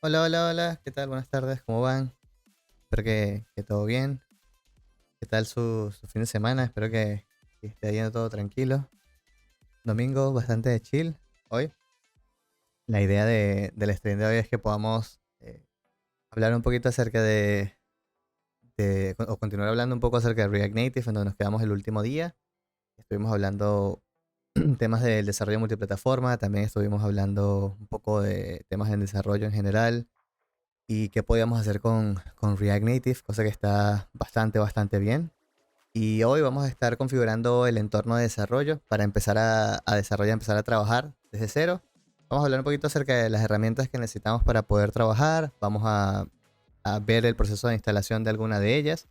Hola, hola, hola, ¿qué tal? Buenas tardes, ¿cómo van? Espero que todo bien. ¿Qué tal su fin de semana? Espero que esté yendo todo tranquilo. Domingo bastante de chill hoy. La idea del stream de hoy es que podamos hablar un poquito acerca o continuar hablando un poco acerca de React Native, en donde nos quedamos el último día. Estuvimos hablando temas del desarrollo multiplataforma, también estuvimos hablando un poco de temas en desarrollo en general y qué podíamos hacer con React Native, cosa que está bastante bien. Y hoy vamos a estar configurando el entorno de desarrollo para empezar a desarrollar, empezar a trabajar desde cero. Vamos a hablar un poquito acerca de las herramientas que necesitamos para poder trabajar. Vamos a ver el proceso de instalación de alguna de ellas.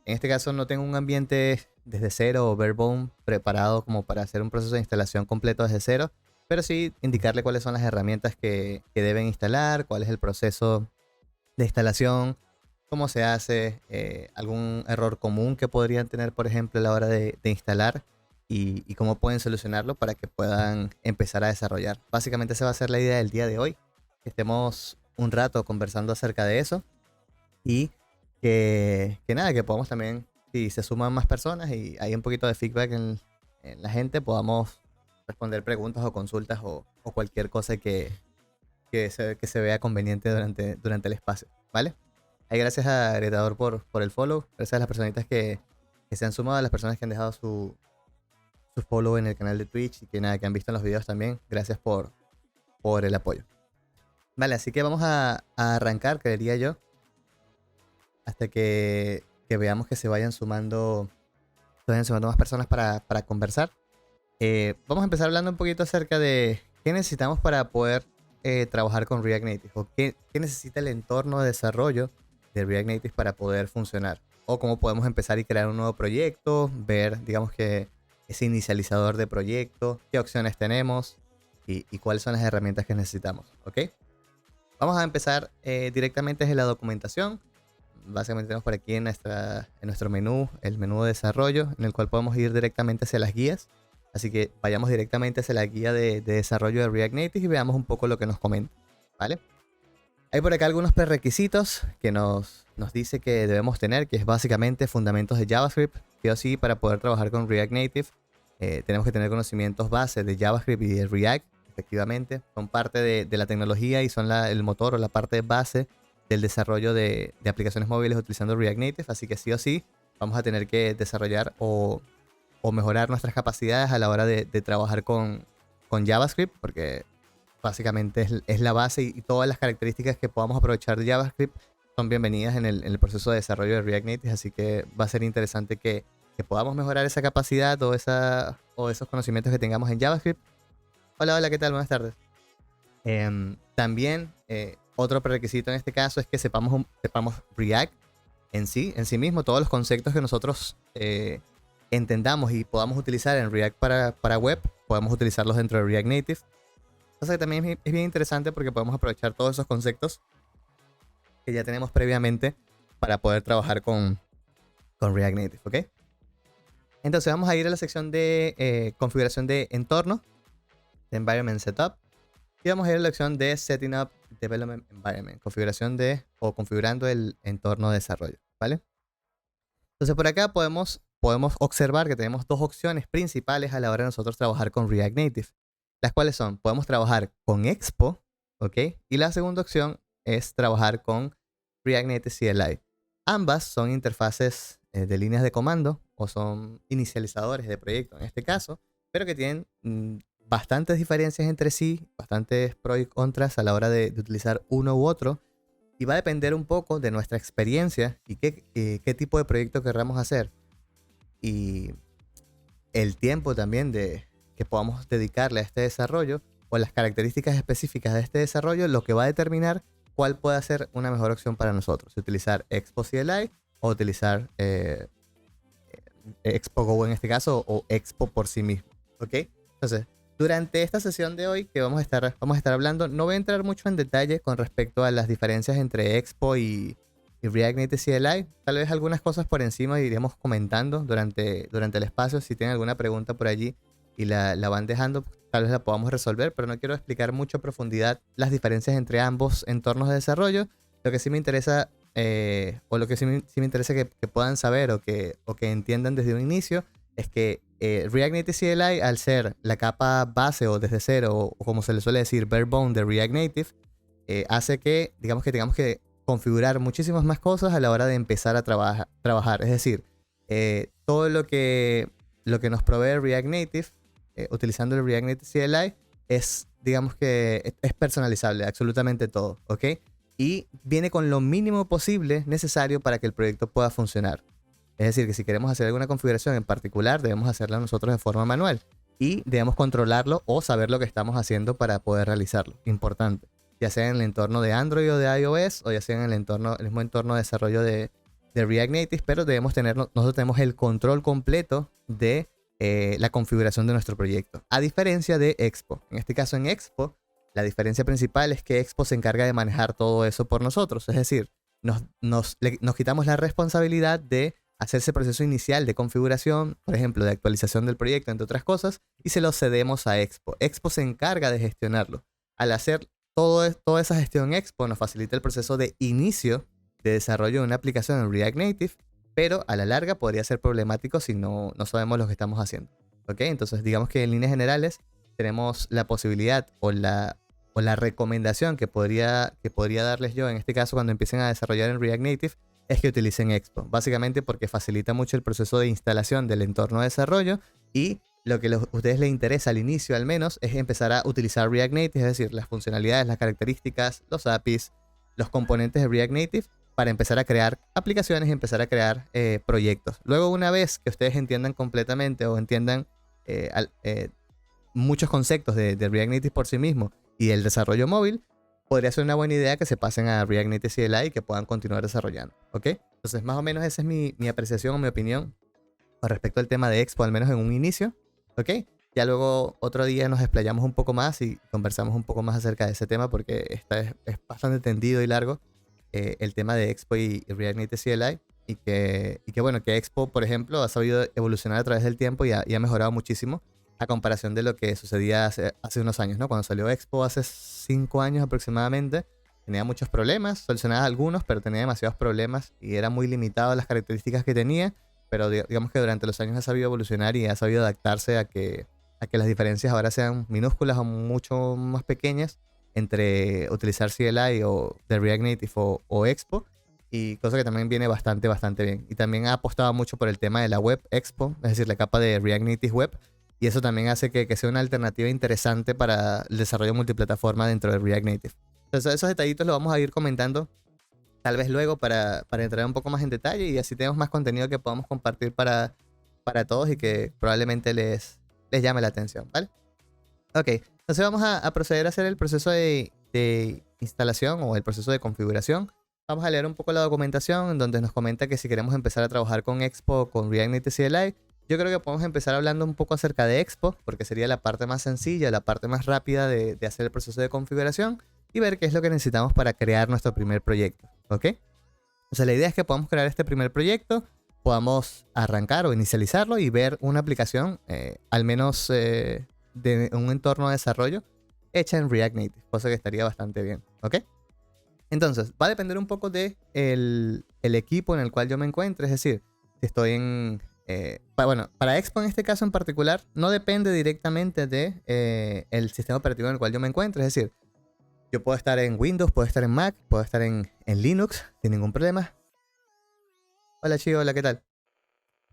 En este caso no tengo un ambiente desde cero o barebone preparado como para hacer un proceso de instalación completo desde cero, pero sí indicarle cuáles son las herramientas que deben instalar, cuál es el proceso de instalación, cómo se hace, algún error común que podrían tener, por ejemplo, a la hora de instalar y cómo pueden solucionarlo para que puedan empezar a desarrollar. Básicamente esa va a ser la idea del día de hoy, que estemos un rato conversando acerca de eso y que nada, que podamos también, si se suman más personas y hay un poquito de feedback en la gente, podamos responder preguntas o consultas o cualquier cosa que se vea conveniente durante el espacio, ¿vale? Ahí gracias a Gretador por el follow, gracias a las personitas que se han sumado, a las personas que han dejado su follow en el canal de Twitch y que nada, que han visto en los videos también, gracias por el apoyo. Vale, así que vamos a arrancar, creería yo, hasta que veamos que se vayan sumando más personas para conversar. Vamos a empezar hablando un poquito acerca de qué necesitamos para poder trabajar con React Native o qué necesita el entorno de desarrollo de React Native para poder funcionar o cómo podemos empezar y crear un nuevo proyecto, ver, digamos que ese inicializador de proyecto, qué opciones tenemos y cuáles son las herramientas que necesitamos, ¿ok? Vamos a empezar directamente desde la documentación. Básicamente tenemos por aquí en nuestro menú, el menú de desarrollo, en el cual podemos ir directamente hacia las guías. Así que vayamos directamente hacia la guía de desarrollo de React Native y veamos un poco lo que nos comenta, ¿vale? Hay por acá algunos prerequisitos que nos dice que debemos tener, que es básicamente fundamentos de JavaScript. Sí o sí, para poder trabajar con React Native, tenemos que tener conocimientos base de JavaScript y de React, efectivamente. Son parte de la tecnología y son el motor o la parte base del desarrollo de aplicaciones móviles utilizando React Native. Así que sí o sí, vamos a tener que desarrollar o mejorar nuestras capacidades a la hora de trabajar con JavaScript, porque básicamente es la base y todas las características que podamos aprovechar de JavaScript son bienvenidas en el proceso de desarrollo de React Native, así que va a ser interesante que podamos mejorar esa capacidad o esos conocimientos que tengamos en JavaScript. Hola, hola, ¿qué tal? Buenas tardes. También otro prerequisito en este caso es que sepamos React en sí mismo, todos los conceptos que nosotros entendamos y podamos utilizar en React para web, podemos utilizarlos dentro de React Native. O sea que también es bien interesante porque podemos aprovechar todos esos conceptos que ya tenemos previamente para poder trabajar con React Native, ¿ok? Entonces vamos a ir a la sección de configuración de entorno, de Environment Setup, y vamos a ir a la opción de Setting Up Development Environment, configuración de o configurando el entorno de desarrollo, ¿vale? Entonces por acá podemos observar que tenemos dos opciones principales a la hora de nosotros trabajar con React Native, las cuales son, podemos trabajar con Expo, ¿ok? Y la segunda opción es trabajar con React Native CLI. Ambas son interfaces de líneas de comando o son inicializadores de proyecto en este caso, pero que tienen bastantes diferencias entre sí, bastantes pros y contras a la hora de utilizar uno u otro. Y va a depender un poco de nuestra experiencia y qué tipo de proyecto querramos hacer. Y el tiempo también que podamos dedicarle a este desarrollo o las características específicas de este desarrollo, lo que va a determinar cuál puede ser una mejor opción para nosotros. Si utilizar Expo CLI o utilizar Expo Go en este caso o Expo por sí mismo. ¿Ok? Entonces, durante esta sesión de hoy que vamos a estar hablando, no voy a entrar mucho en detalle con respecto a las diferencias entre Expo y React Native CLI. Tal vez algunas cosas por encima iremos comentando durante el espacio. Si tienen alguna pregunta por allí, y la van dejando, tal vez la podamos resolver, pero no quiero explicar mucho a profundidad las diferencias entre ambos entornos de desarrollo. Lo que sí me interesa, o lo que sí me interesa que puedan saber o que entiendan desde un inicio, es que React Native CLI, al ser la capa base o desde cero, o como se le suele decir, bare bone de React Native, hace que, digamos que tengamos que configurar muchísimas más cosas a la hora de empezar a trabajar. Es decir, todo lo que nos provee React Native, utilizando el React Native CLI, es, digamos que, es personalizable, absolutamente todo, ¿ok? Y viene con lo mínimo posible necesario para que el proyecto pueda funcionar. Es decir, que si queremos hacer alguna configuración en particular, debemos hacerla nosotros de forma manual y debemos controlarlo o saber lo que estamos haciendo para poder realizarlo. Importante. Ya sea en el entorno de Android o de iOS, o ya sea en el mismo entorno de desarrollo de React Native, pero nosotros tenemos el control completo de la configuración de nuestro proyecto. A diferencia de Expo. En este caso, en Expo, la diferencia principal es que Expo se encarga de manejar todo eso por nosotros. Es decir, nos quitamos la responsabilidad de hacer ese proceso inicial de configuración, por ejemplo, de actualización del proyecto, entre otras cosas, y se lo cedemos a Expo. Expo se encarga de gestionarlo. Al hacer toda esa gestión Expo, nos facilita el proceso de inicio de desarrollo de una aplicación en React Native, pero a la larga podría ser problemático si no sabemos lo que estamos haciendo. ¿Ok? Entonces, digamos que en líneas generales tenemos la posibilidad o la recomendación que podría darles yo, en este caso, cuando empiecen a desarrollar en React Native, es que utilicen Expo. Básicamente porque facilita mucho el proceso de instalación del entorno de desarrollo, y lo que a ustedes les interesa al inicio al menos es empezar a utilizar React Native, es decir, las funcionalidades, las características, los APIs, los componentes de React Native, para empezar a crear aplicaciones y empezar a crear proyectos. Luego, una vez que ustedes entiendan completamente o entiendan muchos conceptos de React Native por sí mismo y el desarrollo móvil, podría ser una buena idea que se pasen a React Native CLI y que puedan continuar desarrollando, ¿ok? Entonces, más o menos esa es mi apreciación o mi opinión con respecto al tema de Expo, al menos en un inicio, ¿ok? Ya luego otro día nos explayamos un poco más y conversamos un poco más acerca de ese tema, porque es bastante tendido y largo, el tema de Expo y React Native CLI, y que bueno, que Expo, por ejemplo, ha sabido evolucionar a través del tiempo y ha mejorado muchísimo a comparación de lo que sucedía hace unos años, ¿no? Cuando salió Expo hace 5 años aproximadamente, tenía muchos problemas, solucionaba algunos, pero tenía demasiados problemas y era muy limitado a las características que tenía, pero digamos que durante los años ha sabido evolucionar y ha sabido adaptarse a que las diferencias ahora sean minúsculas o mucho más pequeñas entre utilizar CLI o de React Native o Expo, y cosa que también viene bastante bien. Y también ha apostado mucho por el tema de la web Expo, es decir, la capa de React Native Web, y eso también hace que sea una alternativa interesante para el desarrollo multiplataforma dentro de React Native. Entonces, esos detallitos los vamos a ir comentando tal vez luego para entrar un poco más en detalle, y así tenemos más contenido que podamos compartir para todos y que probablemente les llame la atención, ¿vale? Ok, entonces vamos a proceder a hacer el proceso de instalación o el proceso de configuración. Vamos a leer un poco la documentación en donde nos comenta que si queremos empezar a trabajar con Expo o con React Native CLI, yo creo que podemos empezar hablando un poco acerca de Expo, porque sería la parte más sencilla, la parte más rápida de hacer el proceso de configuración, y ver qué es lo que necesitamos para crear nuestro primer proyecto, ¿ok? O sea, la idea es que podamos crear este primer proyecto, podamos arrancar o inicializarlo y ver una aplicación, al menos de un entorno de desarrollo, hecha en React Native, cosa que estaría bastante bien, ¿ok? Entonces, va a depender un poco de el equipo en el cual yo me encuentre, es decir, si estoy en... bueno, para Expo en este caso en particular, no depende directamente de el sistema operativo en el cual yo me encuentre, es decir, yo puedo estar en Windows, puedo estar en Mac, puedo estar en Linux, sin ningún problema. Hola Chivo, hola, ¿qué tal?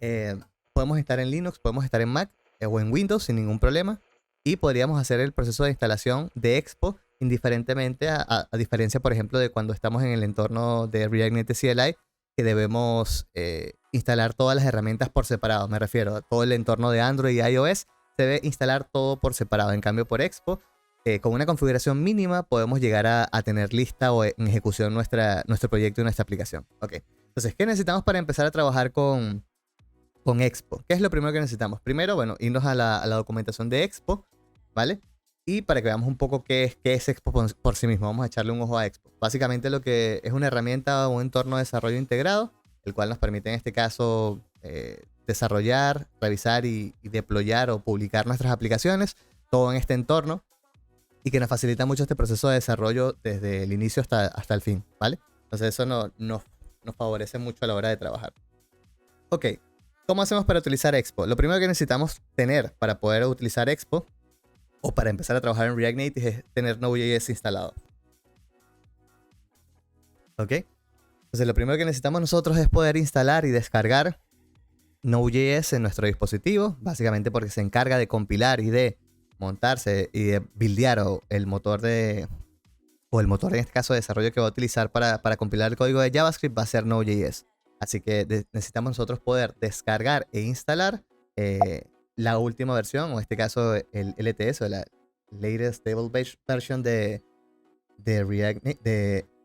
Eh, Podemos estar en Linux, podemos estar en Mac o en Windows sin ningún problema, y podríamos hacer el proceso de instalación de Expo indiferentemente, a diferencia, por ejemplo, de cuando estamos en el entorno de React Native CLI, que debemos instalar todas las herramientas por separado. Me refiero a todo el entorno de Android y iOS, se debe instalar todo por separado. En cambio, por Expo, con una configuración mínima podemos llegar a tener lista o en ejecución nuestro proyecto y nuestra aplicación. Ok, entonces, ¿qué necesitamos para empezar a trabajar con Expo? ¿Qué es lo primero que necesitamos? Primero, bueno, irnos a la documentación de Expo, ¿vale? Y para que veamos un poco qué es Expo por sí mismo, vamos a echarle un ojo a Expo. Básicamente lo que es una herramienta o un entorno de desarrollo integrado, el cual nos permite en este caso desarrollar, revisar y deployar o publicar nuestras aplicaciones, todo en este entorno, y que nos facilita mucho este proceso de desarrollo desde el inicio hasta el fin, ¿vale? Entonces eso nos favorece mucho a la hora de trabajar. Ok, ¿cómo hacemos para utilizar Expo? Lo primero que necesitamos tener para poder utilizar Expo o para empezar a trabajar en React Native es tener Node.js instalado. ¿Ok? Entonces lo primero que necesitamos nosotros es poder instalar y descargar Node.js en nuestro dispositivo, básicamente porque se encarga de compilar y de montarse y de buildear el motor en este caso de desarrollo que va a utilizar para compilar el código de JavaScript va a ser Node.js. Así que necesitamos nosotros poder descargar e instalar la última versión, o en este caso el LTS, o la Latest Stable Version de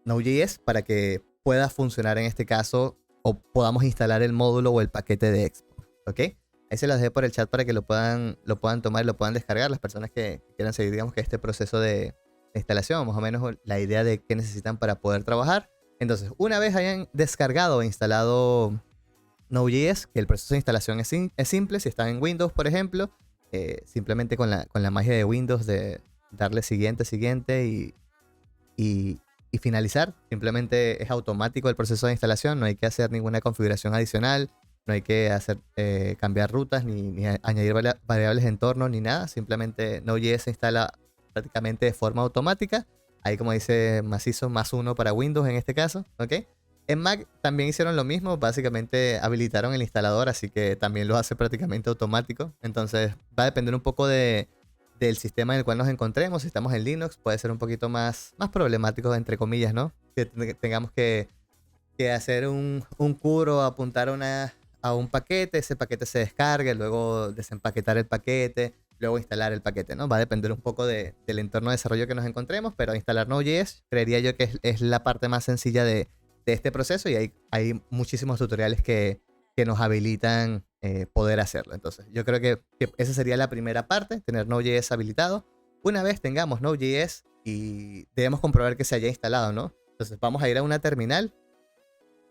Node.js, para que pueda funcionar en este caso o podamos instalar el módulo o el paquete de Expo. ¿Ok? Ahí se los dejé por el chat para que lo puedan tomar y lo puedan descargar las personas que quieran seguir, digamos, que este proceso de instalación, más o menos la idea de qué necesitan para poder trabajar. Entonces, una vez hayan descargado e instalado Node.js, que el proceso de instalación es simple, si están en Windows, por ejemplo, simplemente con la magia de Windows de darle siguiente y finalizar. Simplemente es automático el proceso de instalación, no hay que hacer ninguna configuración adicional, no hay que hacer cambiar rutas ni añadir variables de entorno ni nada. Simplemente Node.js se instala prácticamente de forma automática. Ahí, como dice Macizo, +1 para Windows en este caso, ¿ok? En Mac también hicieron lo mismo, básicamente habilitaron el instalador, así que también lo hace prácticamente automático. Entonces va a depender un poco del sistema en el cual nos encontremos. Si estamos en Linux, puede ser un poquito más problemático, entre comillas, ¿no? Que tengamos que hacer un curo, apuntar a un paquete, ese paquete se descargue, luego desempaquetar el paquete, luego instalar el paquete, ¿no? Va a depender un poco del entorno de desarrollo que nos encontremos, pero instalar Node.js creería yo que es la parte más sencilla de este proceso, y hay muchísimos tutoriales que nos habilitan poder hacerlo. Entonces, yo creo que esa sería la primera parte, tener Node.js habilitado. Una vez tengamos Node.js, y debemos comprobar que se haya instalado, ¿no? Entonces, vamos a ir a una terminal.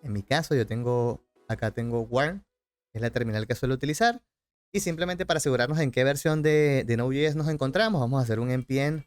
En mi caso, acá tengo Warm, que es la terminal que suelo utilizar. Y simplemente para asegurarnos en qué versión de Node.js nos encontramos, vamos a hacer un npm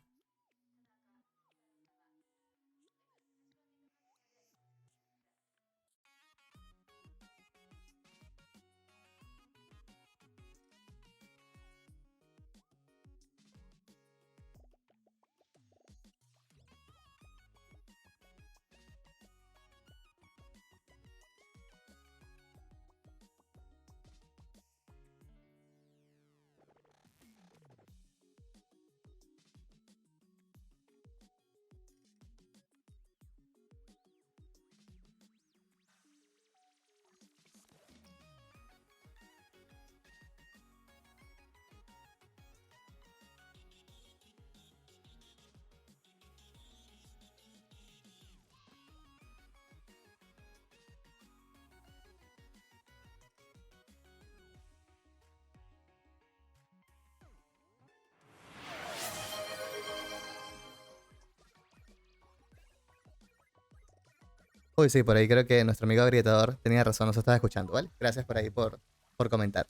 Uy, sí, por ahí creo que nuestro amigo agrietador tenía razón, nos estaba escuchando, ¿vale? Gracias por ahí por comentar.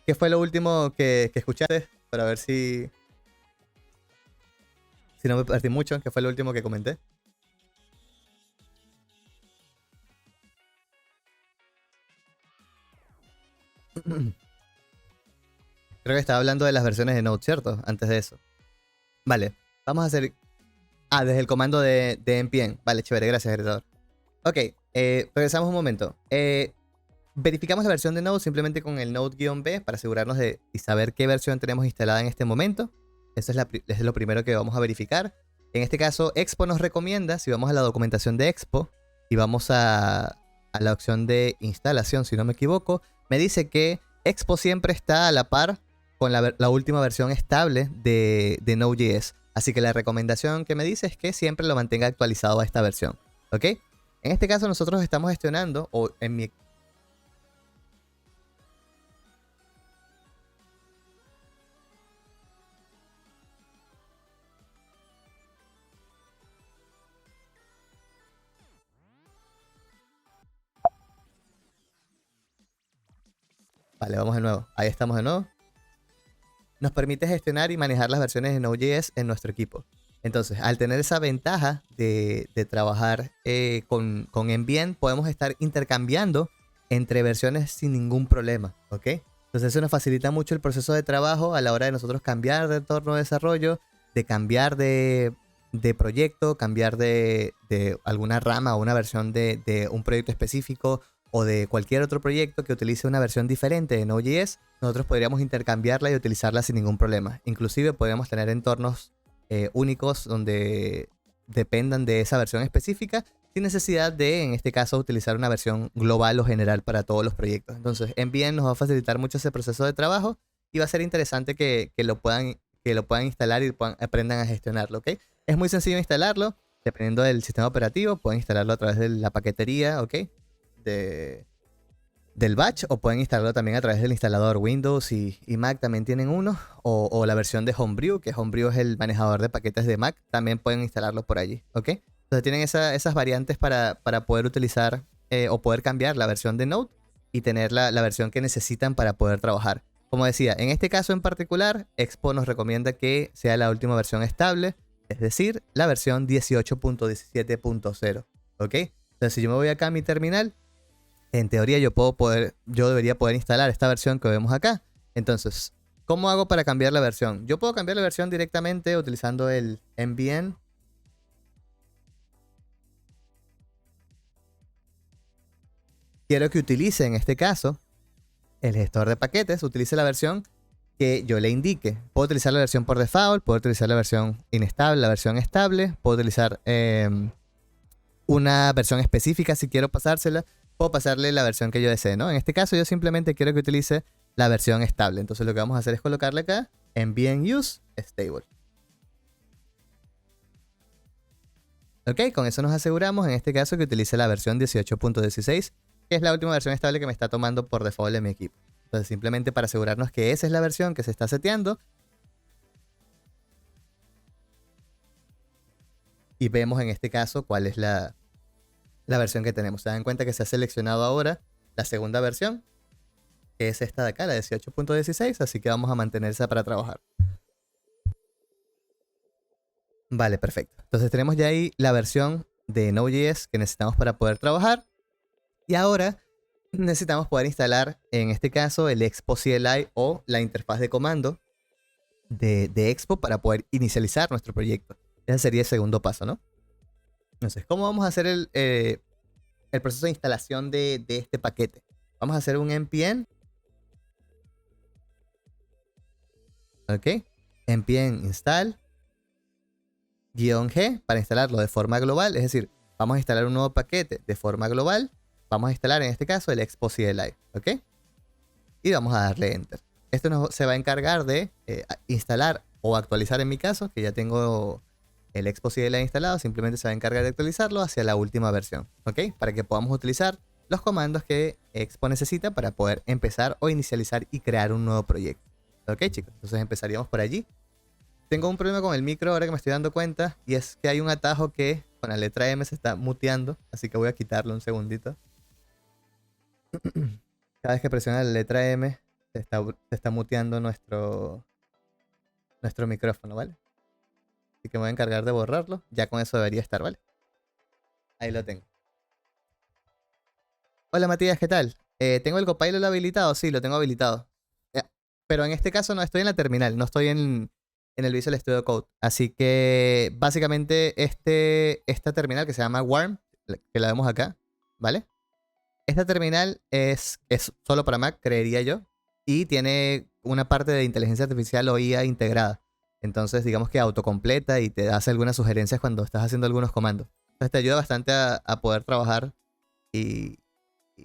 ¿Qué fue lo último que escuchaste? Para ver si no me perdí mucho. ¿Qué fue lo último que comenté? Creo que estaba hablando de las versiones de Node, ¿cierto? Antes de eso. Vale, vamos a hacer... Ah, desde el comando de npm. Vale, chévere, gracias, agrietador. Ok, regresamos un momento. Verificamos la versión de Node simplemente con el Node-B para asegurarnos de y saber qué versión tenemos instalada en este momento. Eso es lo primero que vamos a verificar. En este caso, Expo nos recomienda, si vamos a la documentación de Expo y vamos a la opción de instalación, si no me equivoco, me dice que Expo siempre está a la par con la última versión estable de Node.js. Así que la recomendación que me dice es que siempre lo mantenga actualizado a esta versión. ¿Ok? En este caso nosotros estamos gestionando, o en mi... Vale, vamos de nuevo. Ahí estamos de nuevo. Nos permite gestionar y manejar las versiones de Node.js en nuestro equipo. Entonces, al tener esa ventaja de trabajar con Envien, podemos estar intercambiando entre versiones sin ningún problema, ¿ok? Entonces eso nos facilita mucho el proceso de trabajo a la hora de nosotros cambiar de entorno de desarrollo, de cambiar de proyecto, cambiar de alguna rama o una versión de un proyecto específico o de cualquier otro proyecto que utilice una versión diferente de Node.js. Nosotros podríamos intercambiarla y utilizarla sin ningún problema. Inclusive podríamos tener entornos únicos donde dependan de esa versión específica sin necesidad de, en este caso, utilizar una versión global o general para todos los proyectos. Entonces, Envien nos va a facilitar mucho ese proceso de trabajo y va a ser interesante que lo puedan instalar y aprendan a gestionarlo, ¿ok? Es muy sencillo instalarlo, dependiendo del sistema operativo, pueden instalarlo a través de la paquetería, ¿ok? Del batch, o pueden instalarlo también a través del instalador. Windows y Mac también tienen uno, o la versión de Homebrew, que Homebrew es el manejador de paquetes de Mac, también pueden instalarlo por allí, ¿ok? Entonces tienen esas variantes para poder utilizar o poder cambiar la versión de Node y tener la versión que necesitan para poder trabajar. Como decía, en este caso en particular, Expo nos recomienda que sea la última versión estable, es decir, la versión 18.17.0, ¿ok? Entonces si yo me voy acá a mi terminal, en teoría yo debería poder instalar esta versión que vemos acá. Entonces, ¿cómo hago para cambiar la versión? Yo puedo cambiar la versión directamente utilizando el nvn. Quiero que utilice en este caso el gestor de paquetes, utilice la versión que yo le indique. Puedo utilizar la versión por default, puedo utilizar la versión inestable, la versión estable, puedo utilizar una versión específica si quiero pasársela, puedo pasarle la versión que yo desee, ¿no? En este caso yo simplemente quiero que utilice la versión estable. Entonces lo que vamos a hacer es colocarle acá nvn use stable. Ok, con eso nos aseguramos en este caso que utilice la versión 18.16, que es la última versión estable que me está tomando por default en mi equipo. Entonces simplemente para asegurarnos que esa es la versión que se está seteando, y vemos en este caso cuál es la versión que tenemos. Se dan cuenta que se ha seleccionado ahora la segunda versión, que es esta de acá, la 18.16, así que vamos a mantener esa para trabajar. Vale, perfecto. Entonces tenemos ya ahí la versión de Node.js que necesitamos para poder trabajar. Y ahora necesitamos poder instalar, en este caso, el Expo CLI o la interfaz de comando de Expo para poder inicializar nuestro proyecto. Ese sería el segundo paso, ¿no? Entonces, ¿cómo vamos a hacer el proceso de instalación de este paquete? Vamos a hacer un npm. Ok. Npm install -g para instalarlo de forma global. Es decir, vamos a instalar un nuevo paquete de forma global. Vamos a instalar en este caso el Expo CLI. Ok. Y vamos a darle enter. Esto se va a encargar de instalar o actualizar, en mi caso, que ya tengo el Expo CLI instalado, simplemente se va a encargar de actualizarlo hacia la última versión, ¿ok? Para que podamos utilizar los comandos que Expo necesita para poder empezar o inicializar y crear un nuevo proyecto. ¿Ok, chicos? Entonces empezaríamos por allí. Tengo un problema con el micro ahora que me estoy dando cuenta, y es que hay un atajo que con la letra M se está muteando, así que voy a quitarlo un segundito. Cada vez que presiona la letra M se está muteando nuestro micrófono, ¿vale? Así que me voy a encargar de borrarlo. Ya con eso debería estar, ¿vale? Ahí lo tengo. Hola Matías, ¿qué tal? ¿Tengo el Copilot habilitado? Sí, lo tengo habilitado. Pero en este caso no estoy en la terminal, no estoy en el Visual Studio Code. Así que básicamente esta terminal que se llama Warm, que la vemos acá, ¿vale? Esta terminal es solo para Mac, creería yo. Y tiene una parte de inteligencia artificial o IA integrada. Entonces digamos que autocompleta y te hace algunas sugerencias cuando estás haciendo algunos comandos. Entonces te ayuda bastante a poder trabajar y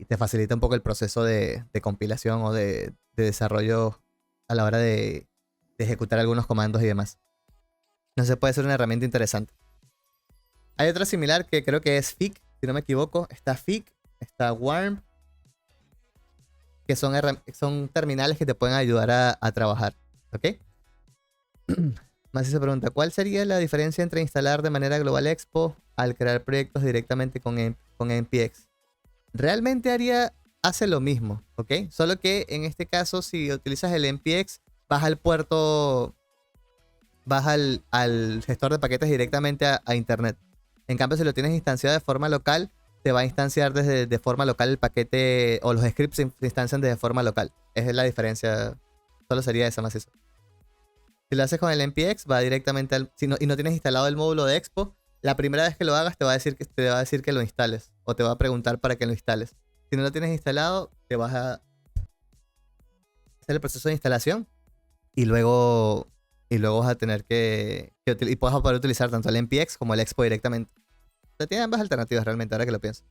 te facilita un poco el proceso de compilación o de desarrollo a la hora de ejecutar algunos comandos y demás. Entonces puede ser una herramienta interesante. Hay otra similar que creo que es Fig, si no me equivoco. Está Fig, está Warm, que son terminales que te pueden ayudar a trabajar. ¿Ok? Más se pregunta, ¿cuál sería la diferencia entre instalar de manera global Expo al crear proyectos directamente con NPX? Realmente haría hace lo mismo, ¿ok? Solo que en este caso, si utilizas el NPX, vas al puerto, vas al gestor de paquetes directamente a internet. En cambio, si lo tienes instanciado de forma local, te va a instanciar desde de forma local el paquete, o los scripts se instancian de forma local. Esa es la diferencia. Solo sería esa más eso. Si lo haces con el NPX, va directamente al... y no tienes instalado el módulo de Expo, la primera vez que lo hagas te va a decir que lo instales. O te va a preguntar para que lo instales. Si no lo tienes instalado, te vas a hacer el proceso de instalación. Y luego vas a tener y puedes poder utilizar tanto el NPX como el Expo directamente. O sea, tiene ambas alternativas realmente, ahora que lo pienso.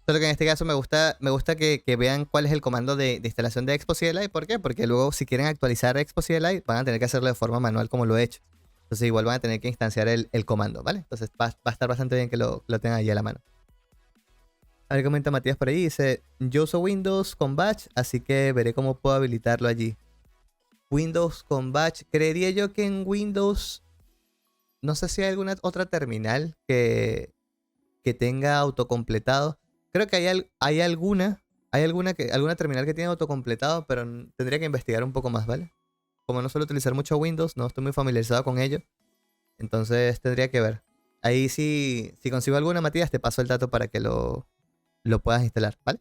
Solo que en este caso me gusta que vean cuál es el comando de instalación de Expo CLI. ¿Por qué? Porque luego si quieren actualizar Expo CLI van a tener que hacerlo de forma manual como lo he hecho. Entonces igual van a tener que instanciar el comando, ¿vale? Entonces va a estar bastante bien que lo tengan ahí a la mano. A ver, comenta Matías por ahí, dice, yo uso Windows con Batch, así que veré cómo puedo habilitarlo allí. Windows con Batch, creería yo que en Windows, no sé si hay alguna otra terminal que tenga autocompletado. Creo que hay alguna terminal que tiene autocompletado, pero tendría que investigar un poco más, ¿vale? Como no suelo utilizar mucho Windows, no estoy muy familiarizado con ello, entonces tendría que ver. Ahí si consigo alguna, Matías, te paso el dato para que lo puedas instalar, ¿vale?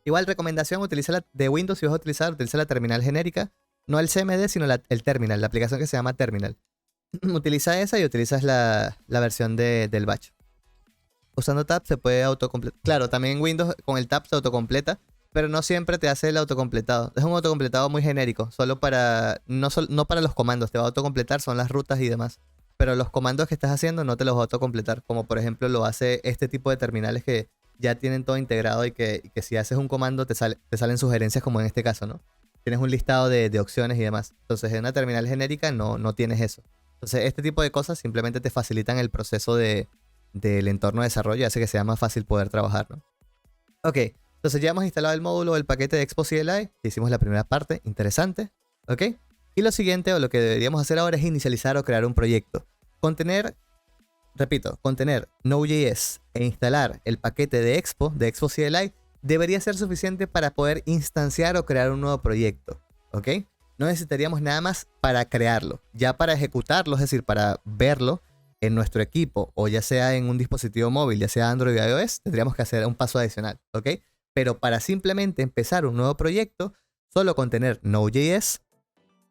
Igual recomendación, de Windows, si vas a utiliza la terminal genérica, no el CMD, sino el terminal, la aplicación que se llama terminal. Utiliza esa y utilizas la versión del batch. Usando tab se puede autocompletar. Claro, también en Windows con el tab se autocompleta, pero no siempre te hace el autocompletado. Es un autocompletado muy genérico, solo para no para los comandos, te va a autocompletar, son las rutas y demás. Pero los comandos que estás haciendo no te los va a autocompletar, como por ejemplo lo hace este tipo de terminales que ya tienen todo integrado y que si haces un comando te salen sugerencias como en este caso, ¿no? Tienes un listado de opciones y demás. Entonces en una terminal genérica no tienes eso. Entonces este tipo de cosas simplemente te facilitan el proceso del entorno de desarrollo y hace que sea más fácil poder trabajar, ¿no? Ok, entonces ya hemos instalado el módulo del paquete de Expo CLI, que hicimos la primera parte, interesante, ¿ok? Y lo siguiente, o lo que deberíamos hacer ahora, es inicializar o crear un proyecto. Contener Node.js e instalar el paquete de Expo CLI debería ser suficiente para poder instanciar o crear un nuevo proyecto, ¿ok? No necesitaríamos nada más para crearlo. Ya para ejecutarlo, es decir, para verlo en nuestro equipo, o ya sea en un dispositivo móvil, ya sea Android o iOS, tendríamos que hacer un paso adicional, ¿ok? Pero para simplemente empezar un nuevo proyecto, solo con tener Node.js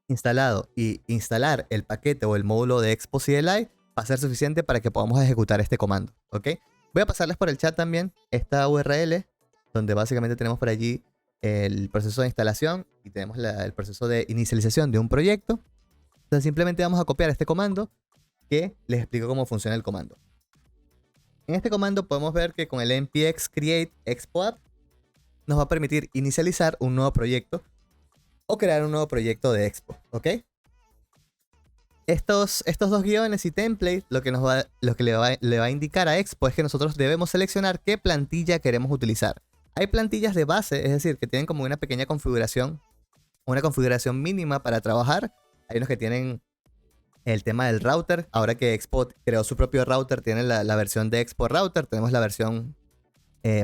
instalado y instalar el paquete o el módulo de Expo CLI va a ser suficiente para que podamos ejecutar este comando, ¿ok? Voy a pasarles por el chat también esta URL, donde básicamente tenemos por allí el proceso de instalación y tenemos el proceso de inicialización de un proyecto. Entonces simplemente vamos a copiar este comando que les explico cómo funciona el comando. En este comando podemos ver que con el npx create expo app nos va a permitir inicializar un nuevo proyecto o crear un nuevo proyecto de Expo, ¿ok? Estos dos guiones y template lo que le va a indicar a Expo es que nosotros debemos seleccionar qué plantilla queremos utilizar. Hay plantillas de base, es decir, que tienen como una pequeña configuración, una configuración mínima para trabajar. Hay unos que tienen el tema del router. Ahora que Expo creó su propio router, tiene la versión de Expo Router. Tenemos la versión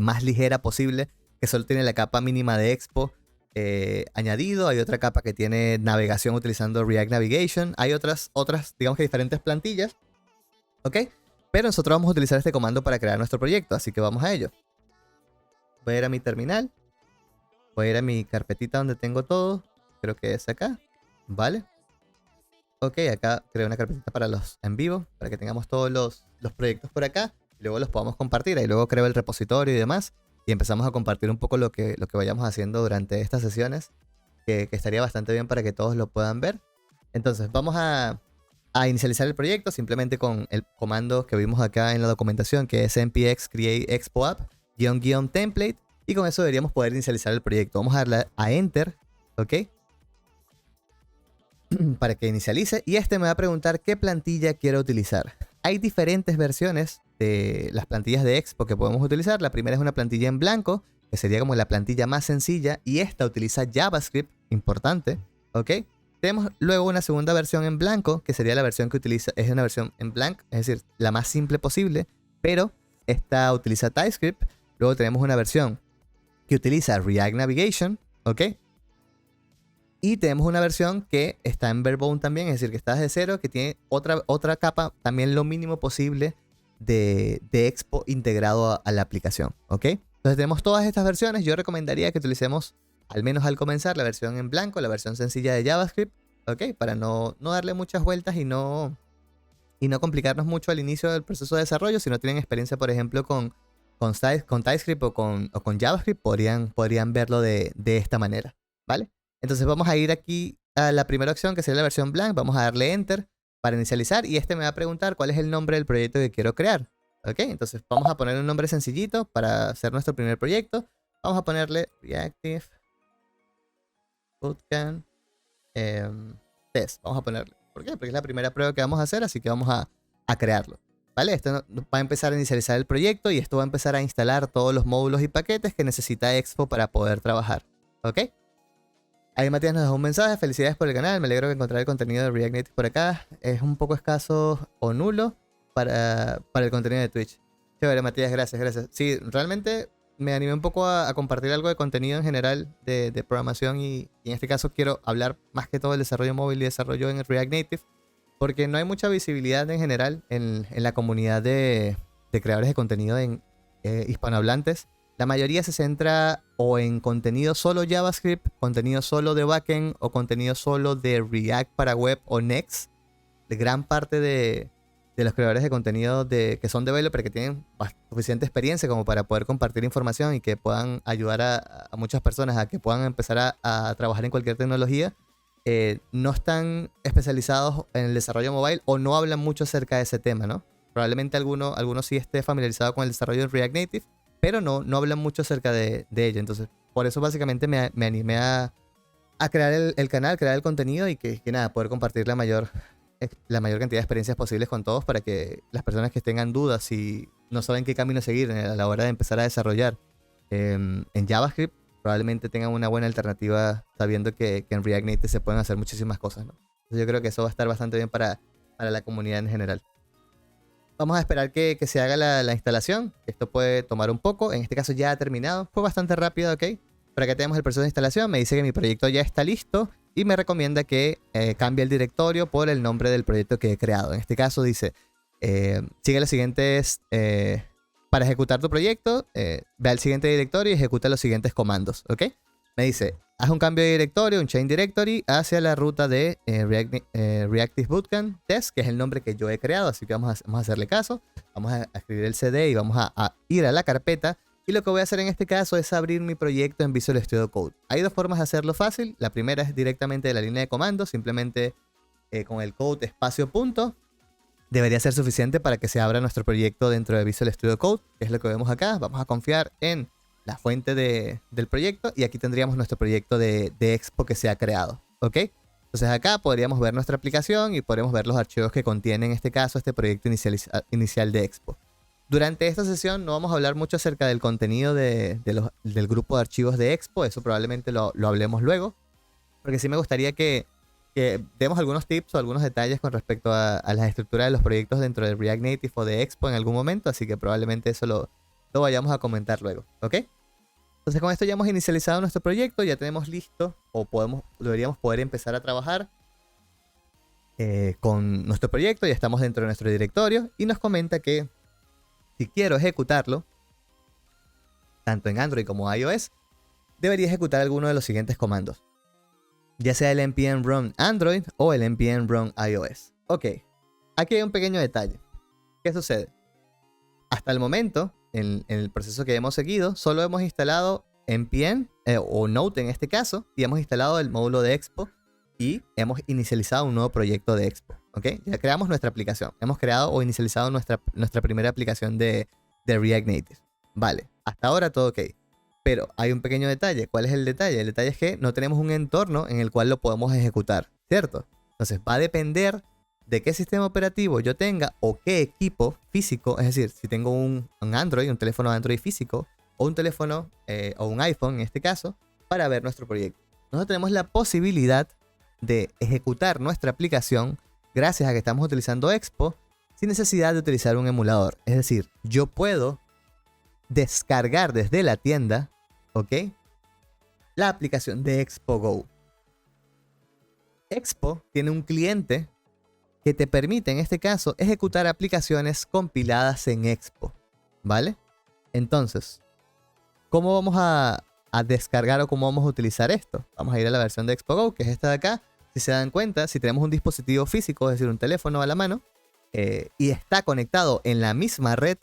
más ligera posible, que solo tiene la capa mínima de Expo añadido. Hay otra capa que tiene navegación utilizando React Navigation. Hay otras, digamos que diferentes plantillas, ¿ok? Pero nosotros vamos a utilizar este comando para crear nuestro proyecto, así que vamos a ello. Voy a ir a mi terminal. Voy a ir a mi carpetita donde tengo todo. Creo que es acá, ¿vale? Ok, acá creo una carpetita para los en vivo, para que tengamos todos los proyectos por acá y luego los podamos compartir. Ahí luego creo el repositorio y demás y empezamos a compartir un poco lo que vayamos haciendo durante estas sesiones, que estaría bastante bien para que todos lo puedan ver. Entonces vamos a inicializar el proyecto simplemente con el comando que vimos acá en la documentación, que es npx create expo app -- template, y con eso deberíamos poder inicializar el proyecto. Vamos a darle a enter, ¿ok? Para que inicialice, y este me va a preguntar qué plantilla quiero utilizar. Hay diferentes versiones de las plantillas de Expo que podemos utilizar. La primera es una plantilla en blanco, que sería como la plantilla más sencilla, y esta utiliza JavaScript, importante, ¿ok? Tenemos luego una segunda versión en blanco, que sería la versión que utiliza, es una versión en blank, es decir, la más simple posible, pero esta utiliza TypeScript. Luego tenemos una versión que utiliza React Navigation, ¿ok? Y tenemos una versión que está en Barebone también, es decir, que está desde cero, que tiene otra capa, también lo mínimo posible de Expo integrado a la aplicación, ¿ok? Entonces tenemos todas estas versiones. Yo recomendaría que utilicemos, al menos al comenzar, la versión en blanco, la versión sencilla de JavaScript, ¿ok? Para no darle muchas vueltas y no complicarnos mucho al inicio del proceso de desarrollo. Si no tienen experiencia, por ejemplo, con TypeScript o con JavaScript, podrían verlo de esta manera, ¿vale? Entonces vamos a ir aquí a la primera opción, que sería la versión blank. Vamos a darle Enter para inicializar y este me va a preguntar cuál es el nombre del proyecto que quiero crear. ¿Ok? Entonces vamos a poner un nombre sencillito para hacer nuestro primer proyecto. Vamos a ponerle Reactive Bootcamp Test. Vamos a ponerle. ¿Por qué? Porque es la primera prueba que vamos a hacer, así que vamos a crearlo. ¿Vale? Esto va a empezar a inicializar el proyecto y esto va a empezar a instalar todos los módulos y paquetes que necesita Expo para poder trabajar. ¿Ok? Ahí Matías nos dejó un mensaje. Felicidades por el canal. Me alegro de encontrar el contenido de React Native por acá. Es un poco escaso o nulo para el contenido de Twitch. Chévere, Matías. Gracias. Sí, realmente me animé un poco a compartir algo de contenido en general de programación y en este caso quiero hablar más que todo del desarrollo móvil y desarrollo en el React Native porque no hay mucha visibilidad en general en la comunidad de creadores de contenido hispanohablantes. La mayoría se centra o en contenido solo JavaScript, contenido solo de backend o contenido solo de React para web o Next. De gran parte de los creadores de contenido que son developers que tienen suficiente experiencia como para poder compartir información y que puedan ayudar a muchas personas a que puedan empezar a trabajar en cualquier tecnología, no están especializados en el desarrollo mobile o no hablan mucho acerca de ese tema, ¿no? Probablemente alguno sí esté familiarizado con el desarrollo de React Native, pero no hablan mucho acerca de ello. Entonces, por eso básicamente me animé a crear el canal, crear el contenido y que nada, poder compartir la mayor cantidad de experiencias posibles con todos para que las personas que tengan dudas y no saben qué camino seguir a la hora de empezar a desarrollar en JavaScript, probablemente tengan una buena alternativa sabiendo que en React Native se pueden hacer muchísimas cosas, ¿no? Entonces yo creo que eso va a estar bastante bien para la comunidad en general. Vamos a esperar que se haga la instalación. Esto puede tomar un poco. En este caso ya ha terminado. Fue bastante rápido, ¿ok? Por acá tenemos el proceso de instalación. Me dice que mi proyecto ya está listo y me recomienda que cambie el directorio por el nombre del proyecto que he creado. En este caso dice, sigue los siguientes... para ejecutar tu proyecto, ve al siguiente directorio y ejecuta los siguientes comandos, ¿ok? Me dice, haz un cambio de directorio, un change directory, hacia la ruta de Reactive Bootcamp Test, que es el nombre que yo he creado, así que vamos a hacerle caso. Vamos a escribir el CD y vamos a ir a la carpeta. Y lo que voy a hacer en este caso es abrir mi proyecto en Visual Studio Code. Hay dos formas de hacerlo fácil. La primera es directamente de la línea de comandos, simplemente con el code espacio punto. Debería ser suficiente para que se abra nuestro proyecto dentro de Visual Studio Code, que es lo que vemos acá. Vamos a confiar en la fuente del proyecto y aquí tendríamos nuestro proyecto de Expo que se ha creado, ¿ok? Entonces acá podríamos ver nuestra aplicación y podremos ver los archivos que contiene en este caso este proyecto inicial de Expo. Durante esta sesión no vamos a hablar mucho acerca del contenido del grupo de archivos de Expo, eso probablemente lo hablemos luego, porque sí me gustaría que demos algunos tips o algunos detalles con respecto a la estructura de los proyectos dentro de React Native o de Expo en algún momento, así que probablemente eso lo vayamos a comentar luego, ¿ok? Entonces con esto ya hemos inicializado nuestro proyecto, ya tenemos listo o deberíamos poder empezar a trabajar con nuestro proyecto, ya estamos dentro de nuestro directorio y nos comenta que si quiero ejecutarlo, tanto en Android como iOS, debería ejecutar alguno de los siguientes comandos, ya sea el npm run Android o el npm run iOS. Ok, aquí hay un pequeño detalle. ¿Qué sucede? Hasta el momento, en el proceso que hemos seguido, solo hemos instalado npm o Node en este caso, y hemos instalado el módulo de Expo y hemos inicializado un nuevo proyecto de Expo. ¿Ok? Ya creamos nuestra aplicación. Hemos creado o inicializado nuestra primera aplicación de React Native. Vale, hasta ahora todo ok. Pero hay un pequeño detalle. ¿Cuál es el detalle? El detalle es que no tenemos un entorno en el cual lo podemos ejecutar, ¿cierto? Entonces va a depender de qué sistema operativo yo tenga o qué equipo físico, es decir, si tengo un Android, un teléfono Android físico o un teléfono o un iPhone en este caso, para ver nuestro proyecto. Nosotros tenemos la posibilidad de ejecutar nuestra aplicación gracias a que estamos utilizando Expo sin necesidad de utilizar un emulador. Es decir, yo puedo descargar desde la tienda, ¿ok? La aplicación de Expo Go. Expo tiene un cliente que te permite, en este caso, ejecutar aplicaciones compiladas en Expo, ¿vale? Entonces, ¿cómo vamos a descargar o cómo vamos a utilizar esto? Vamos a ir a la versión de Expo Go, que es esta de acá. Si se dan cuenta, si tenemos un dispositivo físico, es decir, un teléfono a la mano, y está conectado en la misma red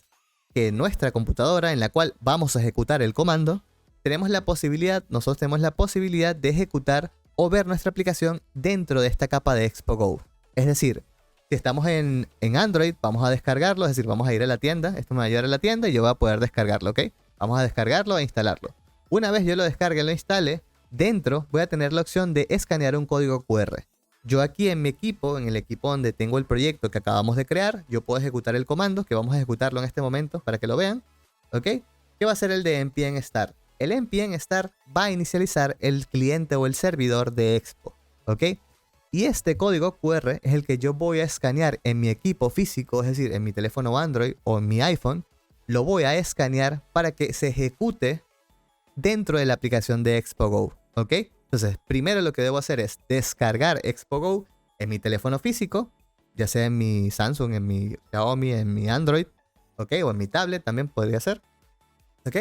que nuestra computadora en la cual vamos a ejecutar el comando, nosotros tenemos la posibilidad de ejecutar o ver nuestra aplicación dentro de esta capa de Expo Go. Es decir, si estamos en Android, vamos a descargarlo, es decir, vamos a ir a la tienda, esto me va a llevar a la tienda y yo voy a poder descargarlo, ¿ok? Vamos a descargarlo e instalarlo. Una vez yo lo descargue y lo instale, dentro voy a tener la opción de escanear un código QR. Yo aquí en mi equipo, en el equipo donde tengo el proyecto que acabamos de crear, yo puedo ejecutar el comando, que vamos a ejecutarlo en este momento para que lo vean, ¿ok? ¿Qué va a ser el de npm start? El npm start va a inicializar el cliente o el servidor de Expo, ¿ok? Y este código QR es el que yo voy a escanear en mi equipo físico, es decir, en mi teléfono Android o en mi iPhone. Lo voy a escanear para que se ejecute dentro de la aplicación de Expo Go, ¿ok? Entonces, primero lo que debo hacer es descargar Expo Go en mi teléfono físico, ya sea en mi Samsung, en mi Xiaomi, en mi Android, ¿ok? O en mi tablet también podría ser, ¿ok?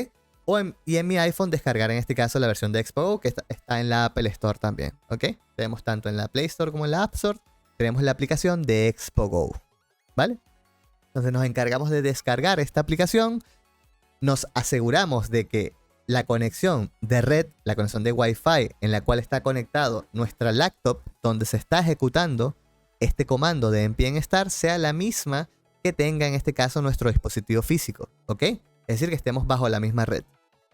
Y en mi iPhone descargar en este caso la versión de Expo Go que está en la Apple Store también, ¿ok? Tenemos tanto en la Play Store como en la App Store, tenemos la aplicación de Expo Go, ¿vale? Entonces nos encargamos de descargar esta aplicación, nos aseguramos de que la conexión de red, la conexión de Wi-Fi en la cual está conectado nuestra laptop donde se está ejecutando este comando de npm start sea la misma que tenga en este caso nuestro dispositivo físico, ¿ok? Es decir, que estemos bajo la misma red.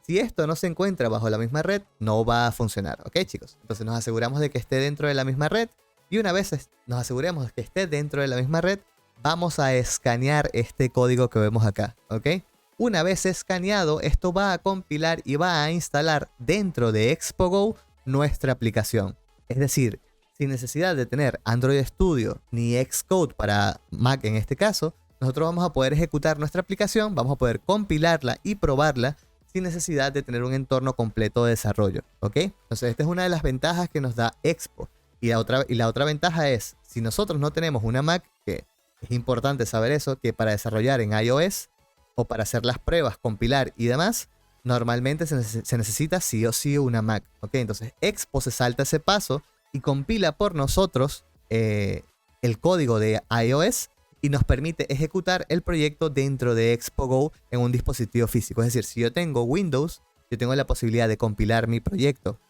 Si esto no se encuentra bajo la misma red, no va a funcionar, ¿ok, chicos? Entonces nos aseguramos de que esté dentro de la misma red y una vez nos aseguremos de que esté dentro de la misma red, vamos a escanear este código que vemos acá, ¿ok? Una vez escaneado, esto va a compilar y va a instalar dentro de Expo Go nuestra aplicación. Es decir, sin necesidad de tener Android Studio ni Xcode para Mac en este caso, nosotros vamos a poder ejecutar nuestra aplicación, vamos a poder compilarla y probarla sin necesidad de tener un entorno completo de desarrollo, ¿ok? Entonces esta es una de las ventajas que nos da Expo. Y la otra ventaja es, si nosotros no tenemos una Mac, que es importante saber eso, que para desarrollar en iOS o para hacer las pruebas, compilar y demás, normalmente se necesita sí o sí una Mac, ¿ok? Entonces Expo se salta ese paso y compila por nosotros el código de iOS y nos permite ejecutar el proyecto dentro de Expo Go en un dispositivo físico. Es decir, si yo tengo Windows, yo tengo la posibilidad de compilar mi proyecto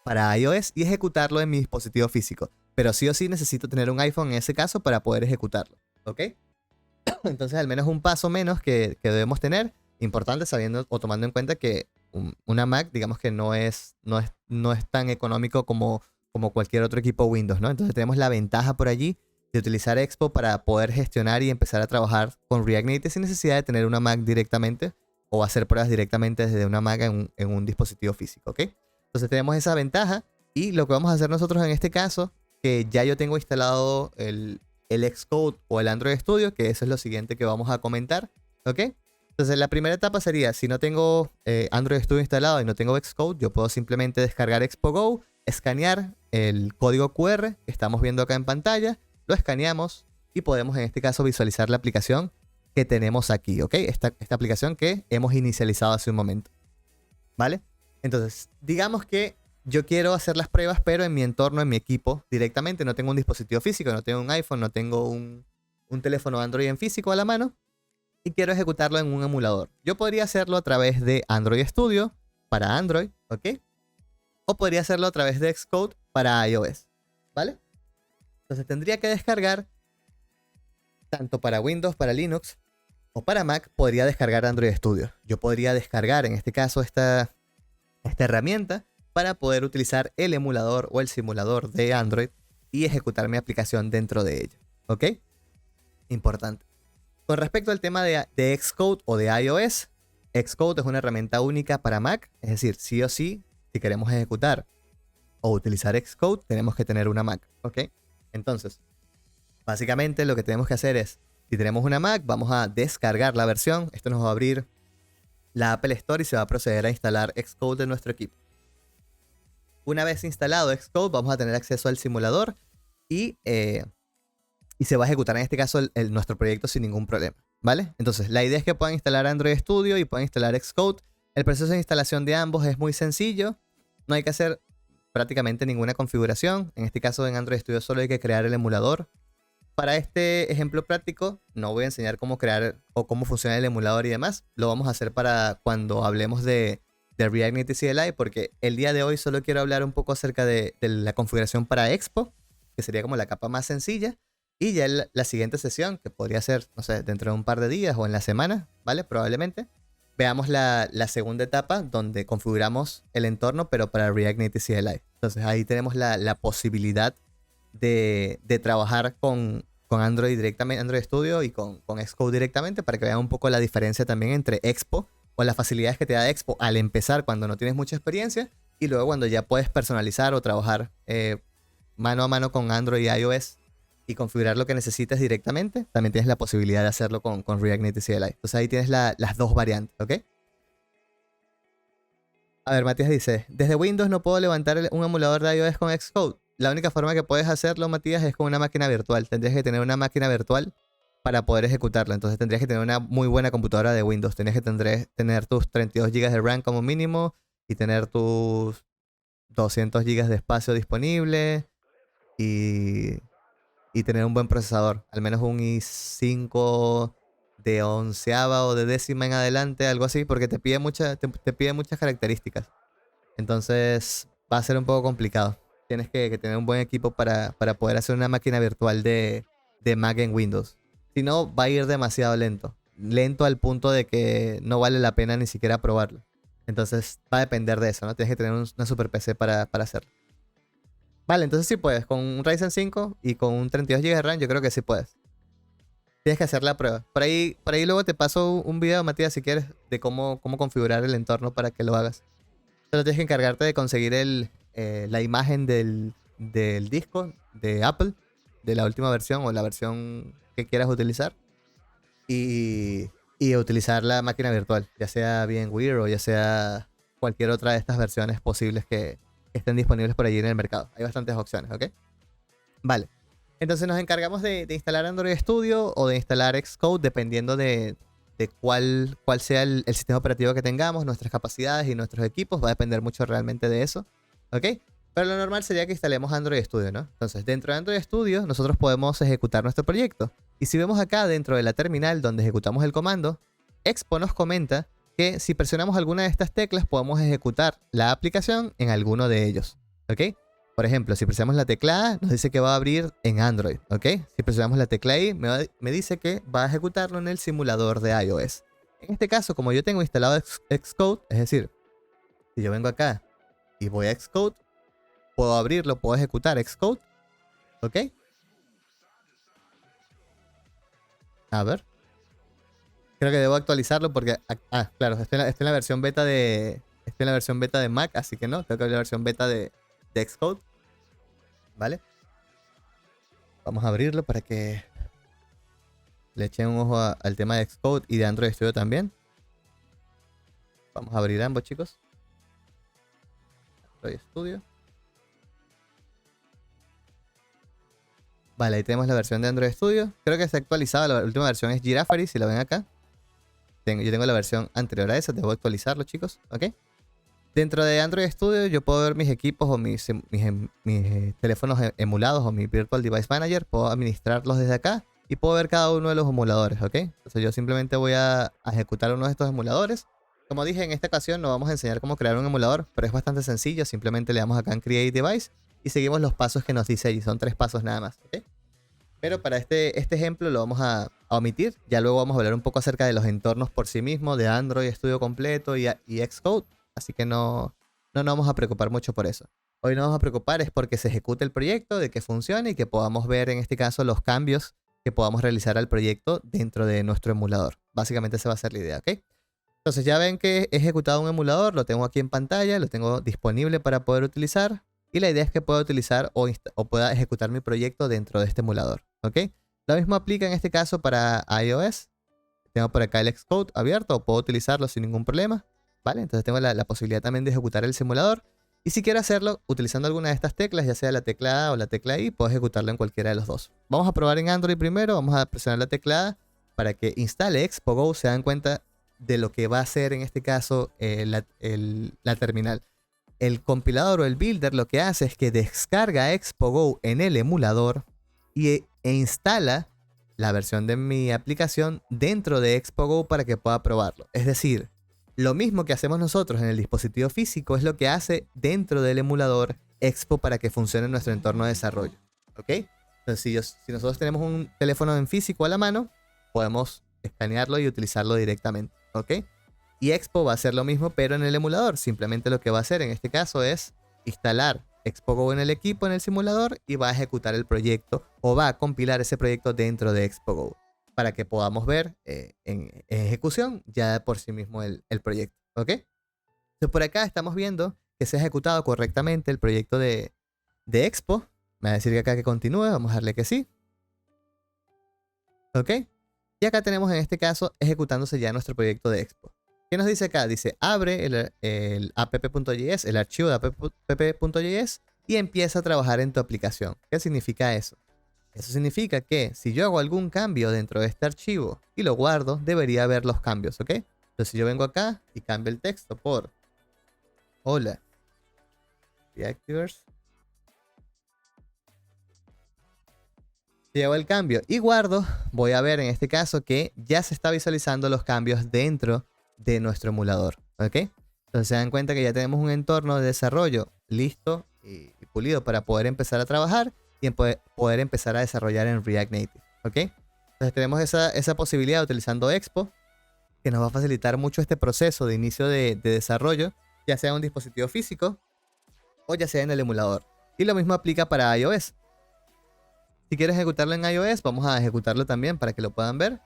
para iOS y ejecutarlo en mi dispositivo físico. Pero sí o sí necesito tener un iPhone en ese caso para poder ejecutarlo, ¿ok? Entonces al menos un paso menos que debemos tener, importante sabiendo o tomando en cuenta que una Mac, digamos que no es tan económico como cualquier otro equipo Windows, ¿no? Entonces tenemos la ventaja por allí de utilizar Expo para poder gestionar y empezar a trabajar con React Native sin necesidad de tener una Mac directamente o hacer pruebas directamente desde una Mac en un dispositivo físico, ¿ok? Entonces tenemos esa ventaja y lo que vamos a hacer nosotros en este caso, que ya yo tengo instalado el Xcode o el Android Studio, que eso es lo siguiente que vamos a comentar, ¿ok? Entonces la primera etapa sería, si no tengo Android Studio instalado y no tengo Xcode, yo puedo simplemente descargar Expo Go, escanear el código QR que estamos viendo acá en pantalla, lo escaneamos y podemos en este caso visualizar la aplicación que tenemos aquí, ¿ok? Esta aplicación que hemos inicializado hace un momento, ¿vale? Entonces, digamos que yo quiero hacer las pruebas, pero en mi entorno, en mi equipo, directamente. No tengo un dispositivo físico, no tengo un iPhone, no tengo un teléfono Android en físico a la mano y quiero ejecutarlo en un emulador. Yo podría hacerlo a través de Android Studio para Android, ¿ok? O podría hacerlo a través de Xcode para iOS, ¿vale? Entonces tendría que descargar, tanto para Windows, para Linux o para Mac, podría descargar Android Studio. Yo podría descargar, en este caso, esta herramienta para poder utilizar el emulador o el simulador de Android y ejecutar mi aplicación dentro de ella, ¿ok? Importante. Con respecto al tema de Xcode o de iOS, Xcode es una herramienta única para Mac, es decir, sí o sí, si queremos ejecutar o utilizar Xcode, tenemos que tener una Mac, ¿ok? Entonces, básicamente lo que tenemos que hacer es, si tenemos una Mac, vamos a descargar la versión. Esto nos va a abrir la Apple Store y se va a proceder a instalar Xcode en nuestro equipo. Una vez instalado Xcode, vamos a tener acceso al simulador y se va a ejecutar en este caso nuestro proyecto sin ningún problema, ¿vale? Entonces, la idea es que puedan instalar Android Studio y puedan instalar Xcode. El proceso de instalación de ambos es muy sencillo. No hay que hacer prácticamente ninguna configuración. En este caso, en Android Studio solo hay que crear el emulador. Para este ejemplo práctico, no voy a enseñar cómo crear o cómo funciona el emulador y demás. Lo vamos a hacer para cuando hablemos de React Native CLI, porque el día de hoy solo quiero hablar un poco acerca de la configuración para Expo, que sería como la capa más sencilla. Y ya la siguiente sesión, que podría ser, no sé, dentro de un par de días o en la semana, ¿vale? Probablemente. Veamos la segunda etapa donde configuramos el entorno, pero para React Native CLI. Entonces ahí tenemos la posibilidad de trabajar con Android directamente, Android Studio y con Xcode directamente, para que vean un poco la diferencia también entre Expo o las facilidades que te da Expo al empezar cuando no tienes mucha experiencia y luego cuando ya puedes personalizar o trabajar mano a mano con Android y iOS y configurar lo que necesites directamente. También tienes la posibilidad de hacerlo con React Native CLI. Entonces ahí tienes las dos variantes, ¿ok? A ver, Matías dice, desde Windows no puedo levantar un emulador de iOS con Xcode. La única forma que puedes hacerlo, Matías, es con una máquina virtual. Tendrías que tener una máquina virtual para poder ejecutarlo. Entonces tendrías que tener una muy buena computadora de Windows. Tendrías que tener tus 32 GB de RAM como mínimo y tener tus 200 GB de espacio disponible y tener un buen procesador. Al menos un i5 de onceava o de décima en adelante, algo así, porque te pide muchas características. Entonces va a ser un poco complicado. Tienes que tener un buen equipo para poder hacer una máquina virtual de Mac en Windows. Si no, va a ir demasiado lento. Lento al punto de que no vale la pena ni siquiera probarlo. Entonces va a depender de eso, ¿no? Tienes que tener una super PC para hacerlo. Vale, entonces sí puedes. Con un Ryzen 5 y con un 32 GB de RAM, yo creo que sí puedes. Tienes que hacer la prueba. Por ahí luego te paso un video, Matías, si quieres, de cómo configurar el entorno para que lo hagas. Solo tienes que encargarte de conseguir la imagen del disco de Apple, de la última versión o la versión que quieras utilizar. Y utilizar la máquina virtual, ya sea VMware o ya sea cualquier otra de estas versiones posibles que estén disponibles por allí en el mercado. Hay bastantes opciones, ¿ok? Vale. Entonces nos encargamos de instalar Android Studio o de instalar Xcode dependiendo de cuál sea el sistema operativo que tengamos, nuestras capacidades y nuestros equipos. Va a depender mucho realmente de eso, ¿ok? Pero lo normal sería que instalemos Android Studio, ¿no? Entonces, dentro de Android Studio, nosotros podemos ejecutar nuestro proyecto. Y si vemos acá dentro de la terminal donde ejecutamos el comando, Expo nos comenta que si presionamos alguna de estas teclas, podemos ejecutar la aplicación en alguno de ellos, ¿ok? Por ejemplo, si presionamos la tecla A, nos dice que va a abrir en Android, ¿ok? Si presionamos la tecla I, me dice que va a ejecutarlo en el simulador de iOS. En este caso, como yo tengo instalado Xcode, es decir, si yo vengo acá y voy a Xcode, puedo abrirlo, puedo ejecutar Xcode, ¿ok? A ver. Creo que debo actualizarlo porque... claro, estoy en la versión beta de Mac, así que no, tengo que abrir la versión beta de Xcode. ¿Vale? Vamos a abrirlo para que le echen un ojo al tema de Xcode y de Android Studio también. Vamos a abrir ambos, chicos. Android Studio. Vale, ahí tenemos la versión de Android Studio. Creo que está actualizada. La última versión es Girafari, si la ven acá. Yo tengo la versión anterior a esa. Debo actualizarlo, chicos. ¿Ok? Dentro de Android Studio yo puedo ver mis equipos o mis teléfonos emulados o mi Virtual Device Manager. Puedo administrarlos desde acá y puedo ver cada uno de los emuladores, ¿ok? Entonces yo simplemente voy a ejecutar uno de estos emuladores. Como dije, en esta ocasión no vamos a enseñar cómo crear un emulador, pero es bastante sencillo. Simplemente le damos acá en Create Device y seguimos los pasos que nos dice allí. Son 3 pasos nada más, ¿ok? Pero para este ejemplo lo vamos a omitir. Ya luego vamos a hablar un poco acerca de los entornos por sí mismos, de Android Studio completo y Xcode. Así que no nos vamos a preocupar mucho por eso. Hoy nos vamos a preocupar es porque se ejecute el proyecto, de que funcione y que podamos ver en este caso los cambios que podamos realizar al proyecto dentro de nuestro emulador. Básicamente esa va a ser la idea, ¿ok? Entonces ya ven que he ejecutado un emulador, lo tengo aquí en pantalla, lo tengo disponible para poder utilizar. Y la idea es que pueda utilizar o pueda ejecutar mi proyecto dentro de este emulador, ¿ok? Lo mismo aplica en este caso para iOS. tengo por acá el Xcode abierto, puedo utilizarlo sin ningún problema, ¿vale? Entonces tengo la posibilidad también de ejecutar el simulador. Y si quiero hacerlo utilizando alguna de estas teclas, ya sea la tecla A o la tecla I, puedo ejecutarlo en cualquiera de los dos. Vamos a probar en Android primero, vamos a presionar la tecla A para que instale Expo Go. Se dan cuenta de lo que va a hacer en este caso la terminal. El compilador o el builder lo que hace es que descarga Expo Go en el emulador e instala la versión de mi aplicación dentro de Expo Go para que pueda probarlo. Es decir, lo mismo que hacemos nosotros en el dispositivo físico es lo que hace dentro del emulador Expo para que funcione en nuestro entorno de desarrollo. ¿Ok? Entonces, si nosotros tenemos un teléfono en físico a la mano, podemos escanearlo y utilizarlo directamente. ¿Ok? Y Expo va a hacer lo mismo, pero en el emulador. Simplemente lo que va a hacer en este caso es instalar Expo Go en el equipo, en el simulador, y va a ejecutar el proyecto o va a compilar ese proyecto dentro de Expo Go para que podamos ver en ejecución ya por sí mismo el proyecto. ¿Ok? Entonces por acá estamos viendo que se ha ejecutado correctamente el proyecto de Expo. Me va a decir que acá que continúe. Vamos a darle que sí. ¿Ok? Y acá tenemos en este caso ejecutándose ya nuestro proyecto de Expo. ¿Qué nos dice acá? Dice, abre el app.js, el archivo de app.js y empieza a trabajar en tu aplicación. ¿Qué significa eso? Eso significa que si yo hago algún cambio dentro de este archivo y lo guardo, debería ver los cambios, ¿ok? Entonces si yo vengo acá y cambio el texto por hola, Reactivers. Si hago el cambio y guardo, voy a ver en este caso que ya se está visualizando los cambios dentro de nuestro emulador, ¿ok? Entonces se dan cuenta que ya tenemos un entorno de desarrollo listo y pulido para poder empezar a trabajar y poder empezar a desarrollar en React Native, ¿ok? Entonces tenemos esa posibilidad utilizando Expo, que nos va a facilitar mucho este proceso de inicio de desarrollo, ya sea en un dispositivo físico o ya sea en el emulador. Y lo mismo aplica para iOS. Si quieres ejecutarlo en iOS, vamos a ejecutarlo también para que lo puedan ver.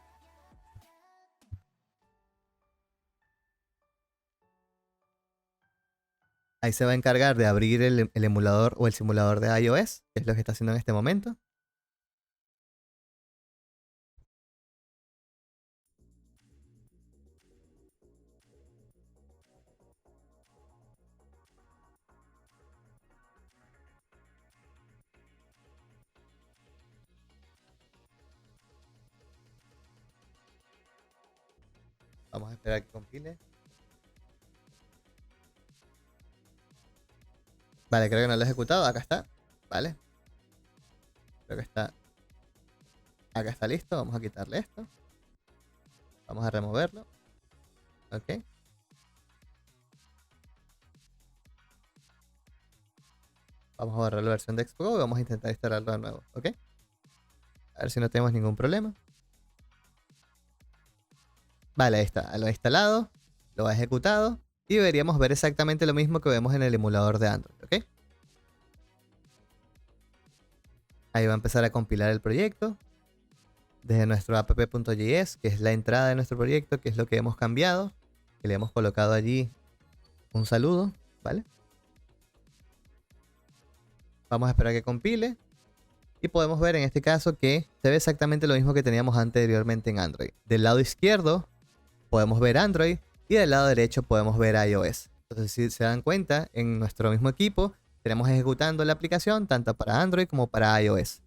Ahí se va a encargar de abrir el emulador o el simulador de iOS, que es lo que está haciendo en este momento. Vamos a esperar que compile. Vale, creo que no lo he ejecutado. Acá está. Vale. Creo que está. Acá está listo. Vamos a quitarle esto. Vamos a removerlo. Ok. Vamos a borrar la versión de Expo y vamos a intentar instalarlo de nuevo. Ok. A ver si no tenemos ningún problema. Vale, ahí está. Lo he instalado. Lo ha ejecutado. Y deberíamos ver exactamente lo mismo que vemos en el emulador de Android. Ok. Ahí va a empezar a compilar el proyecto. Desde nuestro app.js, que es la entrada de nuestro proyecto, que es lo que hemos cambiado. Que le hemos colocado allí un saludo. ¿Vale? Vamos a esperar a que compile. Y podemos ver en este caso que se ve exactamente lo mismo que teníamos anteriormente en Android. Del lado izquierdo podemos ver Android y del lado derecho podemos ver iOS. Entonces, si se dan cuenta, en nuestro mismo equipo tenemos ejecutando la aplicación tanto para Android como para iOS.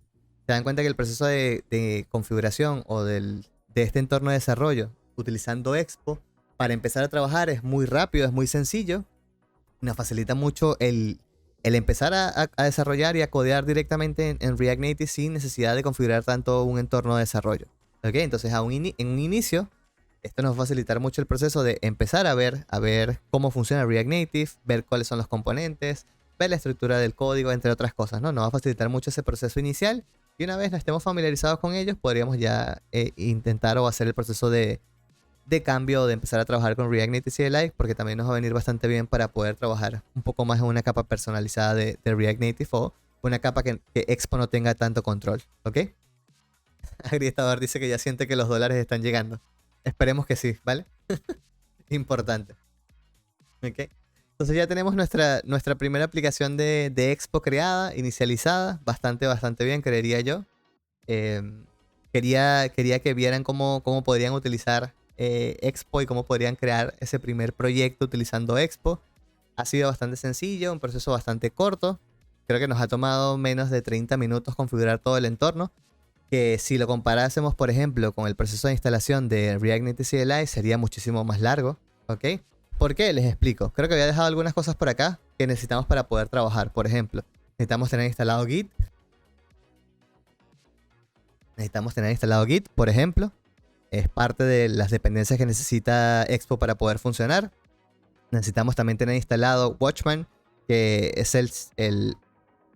Se dan cuenta que el proceso de configuración o de este entorno de desarrollo utilizando Expo para empezar a trabajar es muy rápido, es muy sencillo. Nos facilita mucho el empezar a desarrollar y a codear directamente en React Native sin necesidad de configurar tanto un entorno de desarrollo. ¿Ok? Entonces en un inicio esto nos va a facilitar mucho el proceso de empezar a ver cómo funciona React Native, ver cuáles son los componentes, ver la estructura del código, entre otras cosas, ¿no? Nos va a facilitar mucho ese proceso inicial y una vez nos estemos familiarizados con ellos podríamos ya intentar o hacer el proceso de cambio, de empezar a trabajar con React Native CLI, porque también nos va a venir bastante bien para poder trabajar un poco más en una capa personalizada de React Native o una capa que Expo no tenga tanto control, ¿ok? Agrietador dice que ya siente que los dólares están llegando. Esperemos que sí, ¿vale? Importante. ¿Ok? Entonces ya tenemos nuestra primera aplicación de Expo creada, inicializada, bastante bien, creería yo. quería que vieran cómo podrían utilizar Expo y cómo podrían crear ese primer proyecto utilizando Expo. Ha sido bastante sencillo, un proceso bastante corto. Creo que nos ha tomado menos de 30 minutos configurar todo el entorno. Que si lo comparásemos, por ejemplo, con el proceso de instalación de React Native CLI, sería muchísimo más largo. ¿Ok? ¿Por qué? Les explico. Creo que había dejado algunas cosas por acá que necesitamos para poder trabajar. Por ejemplo, necesitamos tener instalado Git. Por ejemplo. Es parte de las dependencias que necesita Expo para poder funcionar. Necesitamos también tener instalado Watchman, que es el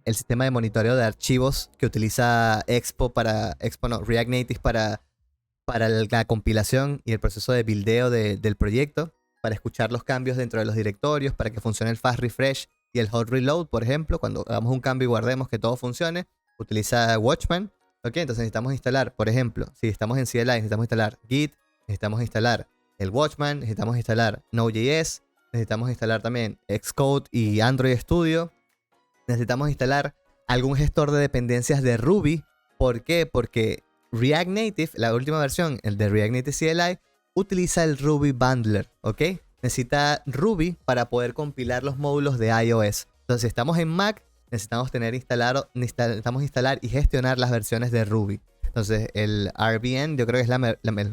sistema de monitoreo de archivos que utiliza React Native para la compilación y el proceso de buildeo del proyecto, para escuchar los cambios dentro de los directorios, para que funcione el fast refresh y el hot reload, por ejemplo. Cuando hagamos un cambio y guardemos que todo funcione, utiliza Watchman. Ok, entonces necesitamos instalar, por ejemplo, si estamos en CLI, necesitamos instalar Git, necesitamos instalar el Watchman, necesitamos instalar Node.js, necesitamos instalar también Xcode y Android Studio. Necesitamos instalar algún gestor de dependencias de Ruby. ¿Por qué? Porque React Native, la última versión, el de React Native CLI, utiliza el Ruby Bundler, ¿ok? Necesita Ruby para poder compilar los módulos de iOS. Entonces, si estamos en Mac, necesitamos instalar y gestionar las versiones de Ruby. Entonces, el RBN yo creo que es la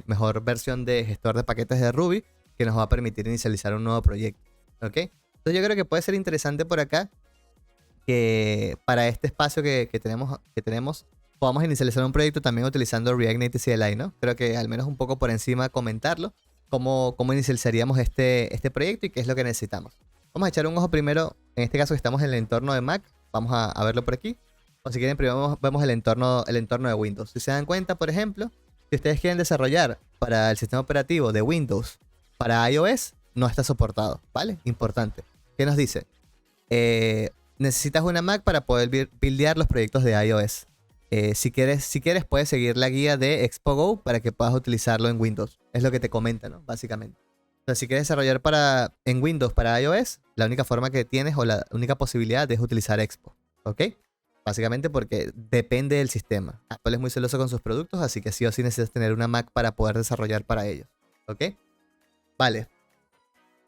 mejor versión de gestor de paquetes de Ruby que nos va a permitir inicializar un nuevo proyecto, ¿ok? Entonces, yo creo que puede ser interesante por acá que para este espacio que tenemos podamos inicializar un proyecto también utilizando React Native CLI, ¿no? Creo que al menos un poco por encima comentarlo, cómo inicializaríamos este proyecto y qué es lo que necesitamos. Vamos a echar un ojo primero, en este caso que estamos en el entorno de Mac, vamos a verlo por aquí. O si quieren, primero vemos el entorno de Windows. Si se dan cuenta, por ejemplo, si ustedes quieren desarrollar para el sistema operativo de Windows para iOS, no está soportado, ¿vale? Importante. ¿Qué nos dice? Necesitas una Mac para poder buildear los proyectos de iOS. Si quieres, puedes seguir la guía de ExpoGo para que puedas utilizarlo en Windows. Es lo que te comenta, ¿no? Básicamente. Entonces, si quieres desarrollar en Windows para iOS, la única forma que tienes o la única posibilidad es utilizar Expo. ¿Ok? Básicamente porque depende del sistema. Apple es muy celoso con sus productos, así que sí o sí necesitas tener una Mac para poder desarrollar para ellos. ¿Ok? Vale.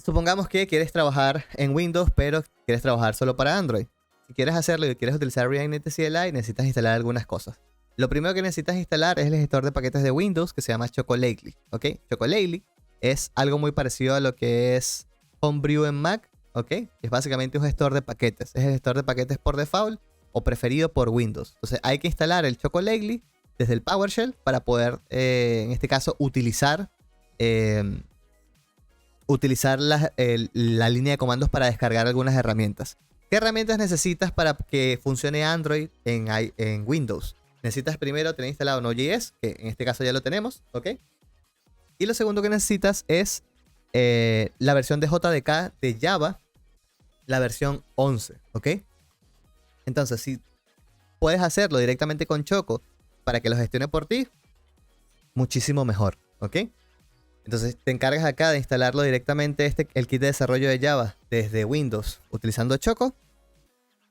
Supongamos que quieres trabajar en Windows, pero quieres trabajar solo para Android. Si quieres hacerlo y quieres utilizar React Native CLI, necesitas instalar algunas cosas. Lo primero que necesitas instalar es el gestor de paquetes de Windows que se llama Chocolately. ¿Ok? Chocolately es algo muy parecido a lo que es Homebrew en Mac. ¿Ok? Es básicamente un gestor de paquetes. Es el gestor de paquetes por default o preferido por Windows. Entonces hay que instalar el Chocolately desde el PowerShell para poder, en este caso, utilizar la línea de comandos para descargar algunas herramientas. ¿Qué herramientas necesitas para que funcione Android en Windows? Necesitas primero tener instalado Node.js, que en este caso ya lo tenemos, ¿ok? Y lo segundo que necesitas es la versión de JDK de Java, la versión 11, ¿ok? Entonces, si puedes hacerlo directamente con Choco para que lo gestione por ti, muchísimo mejor, ¿ok? Entonces te encargas acá de instalarlo directamente el kit de desarrollo de Java desde Windows utilizando Choco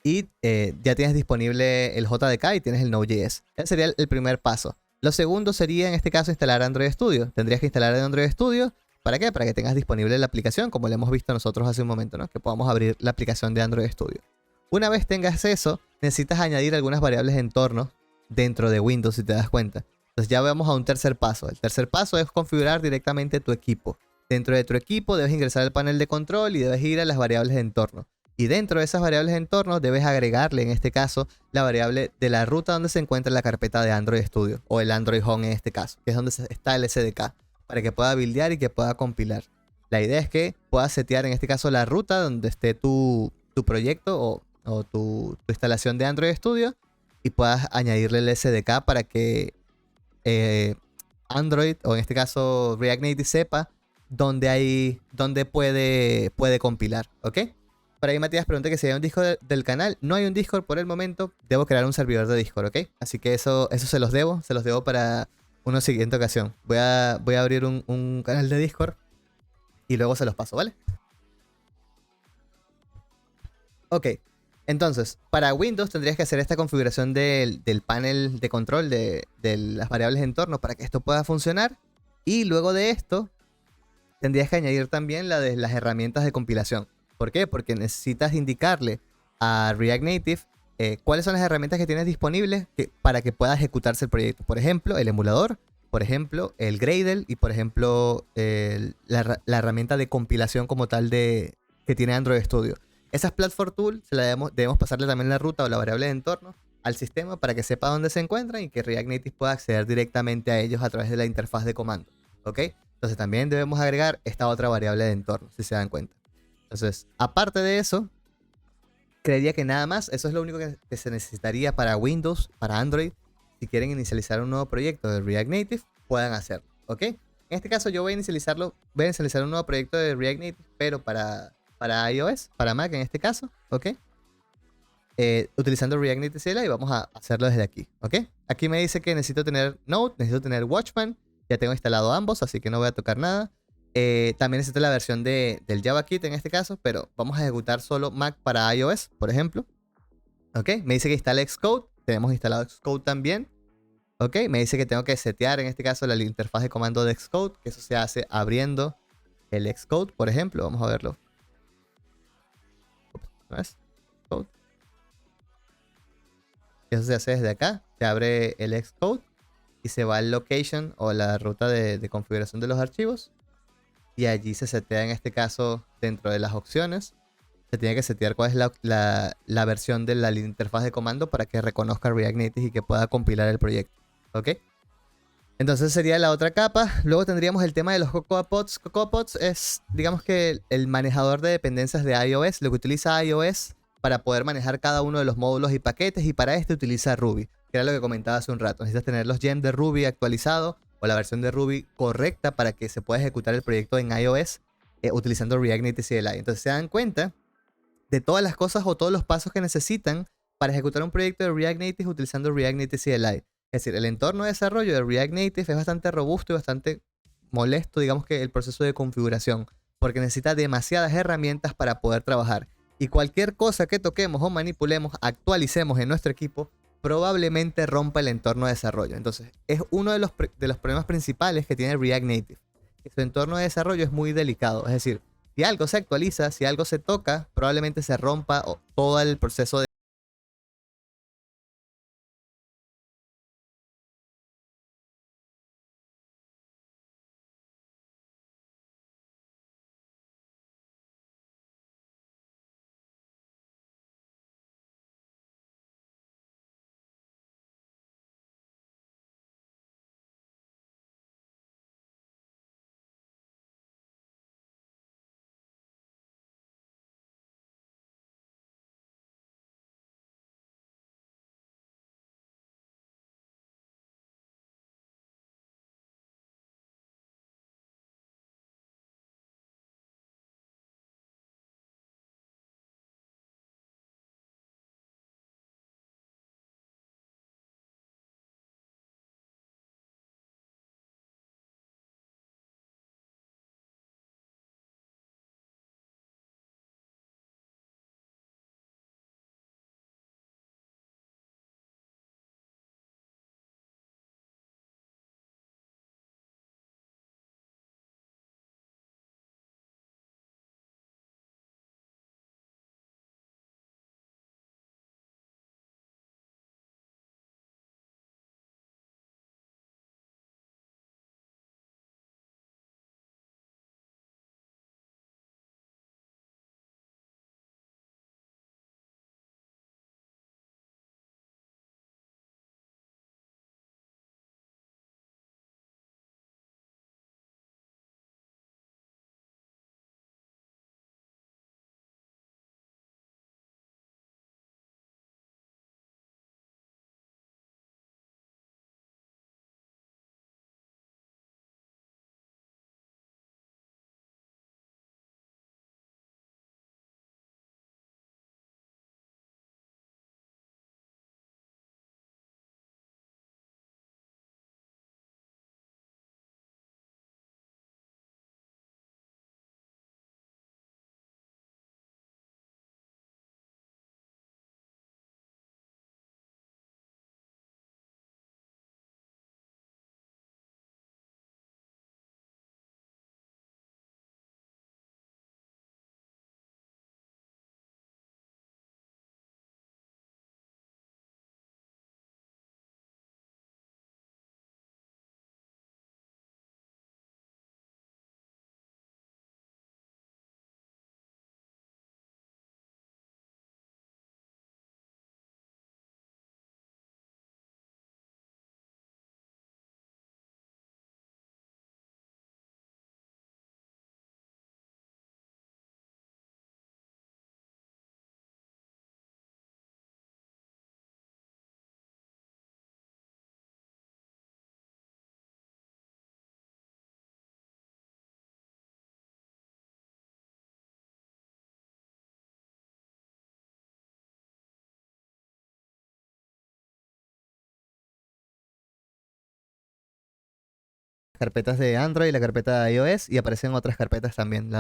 y ya tienes disponible el JDK y tienes el Node.js. Ese sería el primer paso. Lo segundo sería en este caso instalar Android Studio. Tendrías que instalar Android Studio. ¿Para qué? Para que tengas disponible la aplicación, como lo hemos visto nosotros hace un momento, ¿no? Que podamos abrir la aplicación de Android Studio. Una vez tengas eso, necesitas añadir algunas variables de entorno dentro de Windows, si te das cuenta. Entonces ya vamos a un tercer paso. El tercer paso es configurar directamente tu equipo. Dentro de tu equipo debes ingresar al panel de control y debes ir a las variables de entorno. Y dentro de esas variables de entorno debes agregarle, en este caso, la variable de la ruta donde se encuentra la carpeta de Android Studio, o el Android Home en este caso, que es donde está el SDK, para que pueda buildear y que pueda compilar. La idea es que puedas setear, en este caso, la ruta donde esté tu proyecto o tu instalación de Android Studio y puedas añadirle el SDK para que Android, o en este caso React Native, sepa dónde puede compilar, ¿ok? Por ahí Matías pregunta que si hay un Discord del canal. No hay un Discord por el momento. Debo crear un servidor de Discord, ¿ok? Así que eso se los debo para una siguiente ocasión. Voy a abrir un canal de Discord y luego se los paso, ¿vale? Ok. Entonces, para Windows tendrías que hacer esta configuración del panel de control de las variables de entorno para que esto pueda funcionar. Y luego de esto, tendrías que añadir también la de las herramientas de compilación. ¿Por qué? Porque necesitas indicarle a React Native cuáles son las herramientas que tienes disponibles para que pueda ejecutarse el proyecto. Por ejemplo, el emulador, por ejemplo, el Gradle y por ejemplo, la herramienta de compilación como tal que tiene Android Studio. Esas Platform Tools debemos pasarle también la ruta o la variable de entorno al sistema para que sepa dónde se encuentran y que React Native pueda acceder directamente a ellos a través de la interfaz de comando. ¿Ok? Entonces también debemos agregar esta otra variable de entorno, si se dan cuenta. Entonces, aparte de eso, creería que nada más, eso es lo único que se necesitaría para Windows, para Android. Si quieren inicializar un nuevo proyecto de React Native, puedan hacerlo, ¿ok? En este caso yo voy a inicializar un nuevo proyecto de React Native, pero para iOS, para Mac en este caso, ¿ok? Utilizando React Native CLI y vamos a hacerlo desde aquí, ¿ok? Aquí me dice que necesito tener Node, necesito tener Watchman, ya tengo instalado ambos, así que no voy a tocar nada. También necesito la versión del JavaKit en este caso, pero vamos a ejecutar solo Mac para iOS, por ejemplo. ¿Ok? Me dice que instale Xcode, tenemos instalado Xcode también. ¿Ok? Me dice que tengo que setear en este caso la interfaz de comando de Xcode, que eso se hace abriendo el Xcode, por ejemplo. Vamos a verlo. Ups, ¿no es? Xcode. Eso se hace desde acá. Se abre el Xcode y se va al location o la ruta de configuración de los archivos. Y allí se setea en este caso dentro de las opciones. Se tiene que setear cuál es la versión de la interfaz de comando para que reconozca React Native y que pueda compilar el proyecto. ¿Ok? Entonces sería la otra capa. Luego tendríamos el tema de los Cocoa Pods. Cocoa Pods es, digamos que el manejador de dependencias de iOS, lo que utiliza iOS para poder manejar cada uno de los módulos y paquetes, y para esto utiliza Ruby, que era lo que comentaba hace un rato. Necesitas tener los gems de Ruby actualizados o la versión de Ruby correcta para que se pueda ejecutar el proyecto en iOS utilizando React Native CLI. Entonces se dan cuenta de todas las cosas o todos los pasos que necesitan para ejecutar un proyecto de React Native utilizando React Native CLI. Es decir, el entorno de desarrollo de React Native es bastante robusto y bastante molesto, digamos que el proceso de configuración, porque necesita demasiadas herramientas para poder trabajar. Y cualquier cosa que toquemos o manipulemos, actualicemos en nuestro equipo, probablemente rompa el entorno de desarrollo. Entonces, es uno de los problemas principales que tiene React Native. Que su entorno de desarrollo es muy delicado. Es decir, si algo se actualiza, si algo se toca, probablemente se rompa todo el proceso de carpetas de Android, la carpeta de iOS y aparecen otras carpetas también.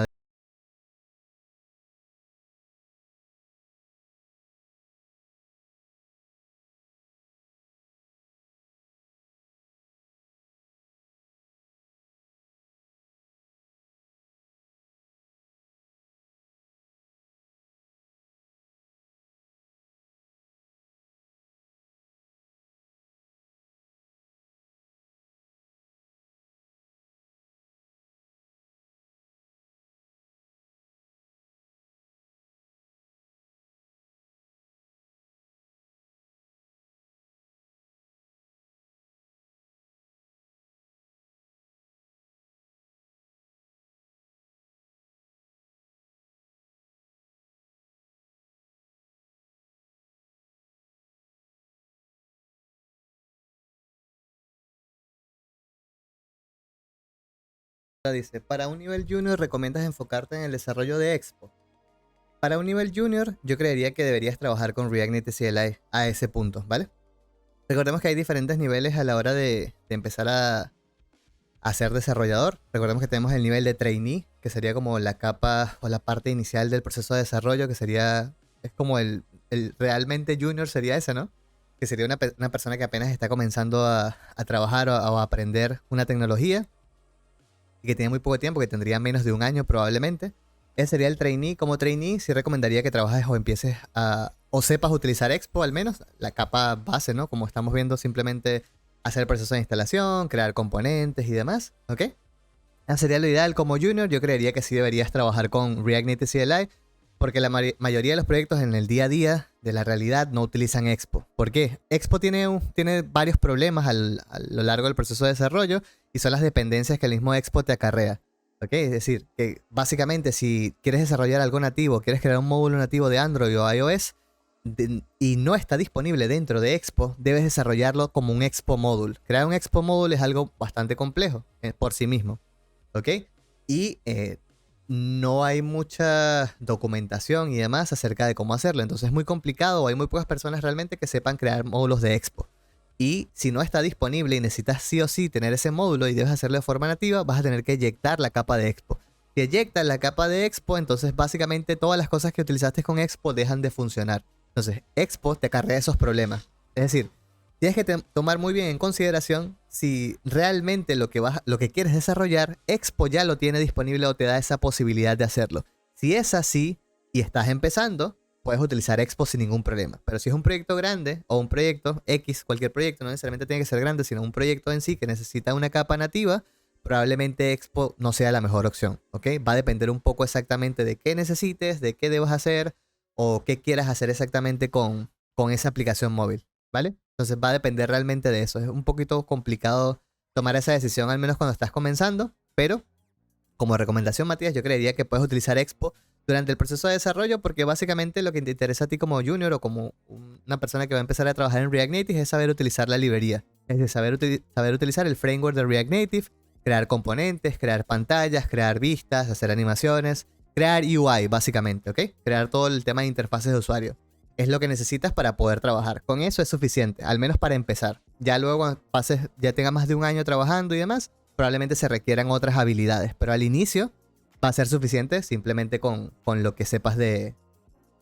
Dice, para un nivel junior recomiendas enfocarte en el desarrollo de Expo. Para un nivel junior, yo creería que deberías trabajar con React Native CLI a ese punto, ¿vale? Recordemos que hay diferentes niveles a la hora de empezar a ser desarrollador. Recordemos que tenemos el nivel de trainee, que sería como la capa o la parte inicial del proceso de desarrollo, que sería, es como el realmente junior sería ese, ¿no? Que sería una persona que apenas está comenzando a trabajar o a aprender una tecnología y que tiene muy poco tiempo, que tendría menos de un año probablemente. Ese sería el trainee. Como trainee, sí recomendaría que trabajes o empieces o sepas utilizar Expo al menos, la capa base, ¿no? Como estamos viendo, simplemente hacer el proceso de instalación, crear componentes y demás, ¿ok? Sería lo ideal. Como junior, yo creería que sí deberías trabajar con React Native CLI, porque la mayoría de los proyectos en el día a día de la realidad no utilizan Expo. ¿Por qué? Expo tiene varios problemas a lo largo del proceso de desarrollo y son las dependencias que el mismo Expo te acarrea. ¿Ok? Es decir, que básicamente si quieres desarrollar algo nativo, quieres crear un módulo nativo de Android o iOS y no está disponible dentro de Expo, debes desarrollarlo como un Expo Module. Crear un Expo Module es algo bastante complejo por sí mismo. ¿Ok? Y no hay mucha documentación y demás acerca de cómo hacerlo. Entonces es muy complicado o hay muy pocas personas realmente que sepan crear módulos de Expo. Y si no está disponible y necesitas sí o sí tener ese módulo y debes hacerlo de forma nativa, vas a tener que eyectar la capa de Expo. Si eyectas la capa de Expo, entonces básicamente todas las cosas que utilizaste con Expo dejan de funcionar. Entonces Expo te acarrea esos problemas. Es decir, tienes que tomar muy bien en consideración si realmente lo que quieres desarrollar, Expo ya lo tiene disponible o te da esa posibilidad de hacerlo. Si es así y estás empezando, puedes utilizar Expo sin ningún problema. Pero si es un proyecto grande o un proyecto X, cualquier proyecto, no necesariamente tiene que ser grande, sino un proyecto en sí que necesita una capa nativa, probablemente Expo no sea la mejor opción, ¿ok? Va a depender un poco exactamente de qué necesites, de qué debas hacer o qué quieras hacer exactamente con esa aplicación móvil, ¿vale? Entonces va a depender realmente de eso. Es un poquito complicado tomar esa decisión, al menos cuando estás comenzando, pero como recomendación, Matías, yo creería que puedes utilizar Expo durante el proceso de desarrollo porque básicamente lo que te interesa a ti como junior o como una persona que va a empezar a trabajar en React Native es saber utilizar la librería. Es decir, saber utilizar el framework de React Native, crear componentes, crear pantallas, crear vistas, hacer animaciones, crear UI básicamente, ¿ok? Crear todo el tema de interfaces de usuario. Es lo que necesitas para poder trabajar. Con eso es suficiente, al menos para empezar. Ya luego cuando pases, ya tengas más de un año trabajando y demás, probablemente se requieran otras habilidades, pero al inicio va a ser suficiente simplemente con lo que sepas de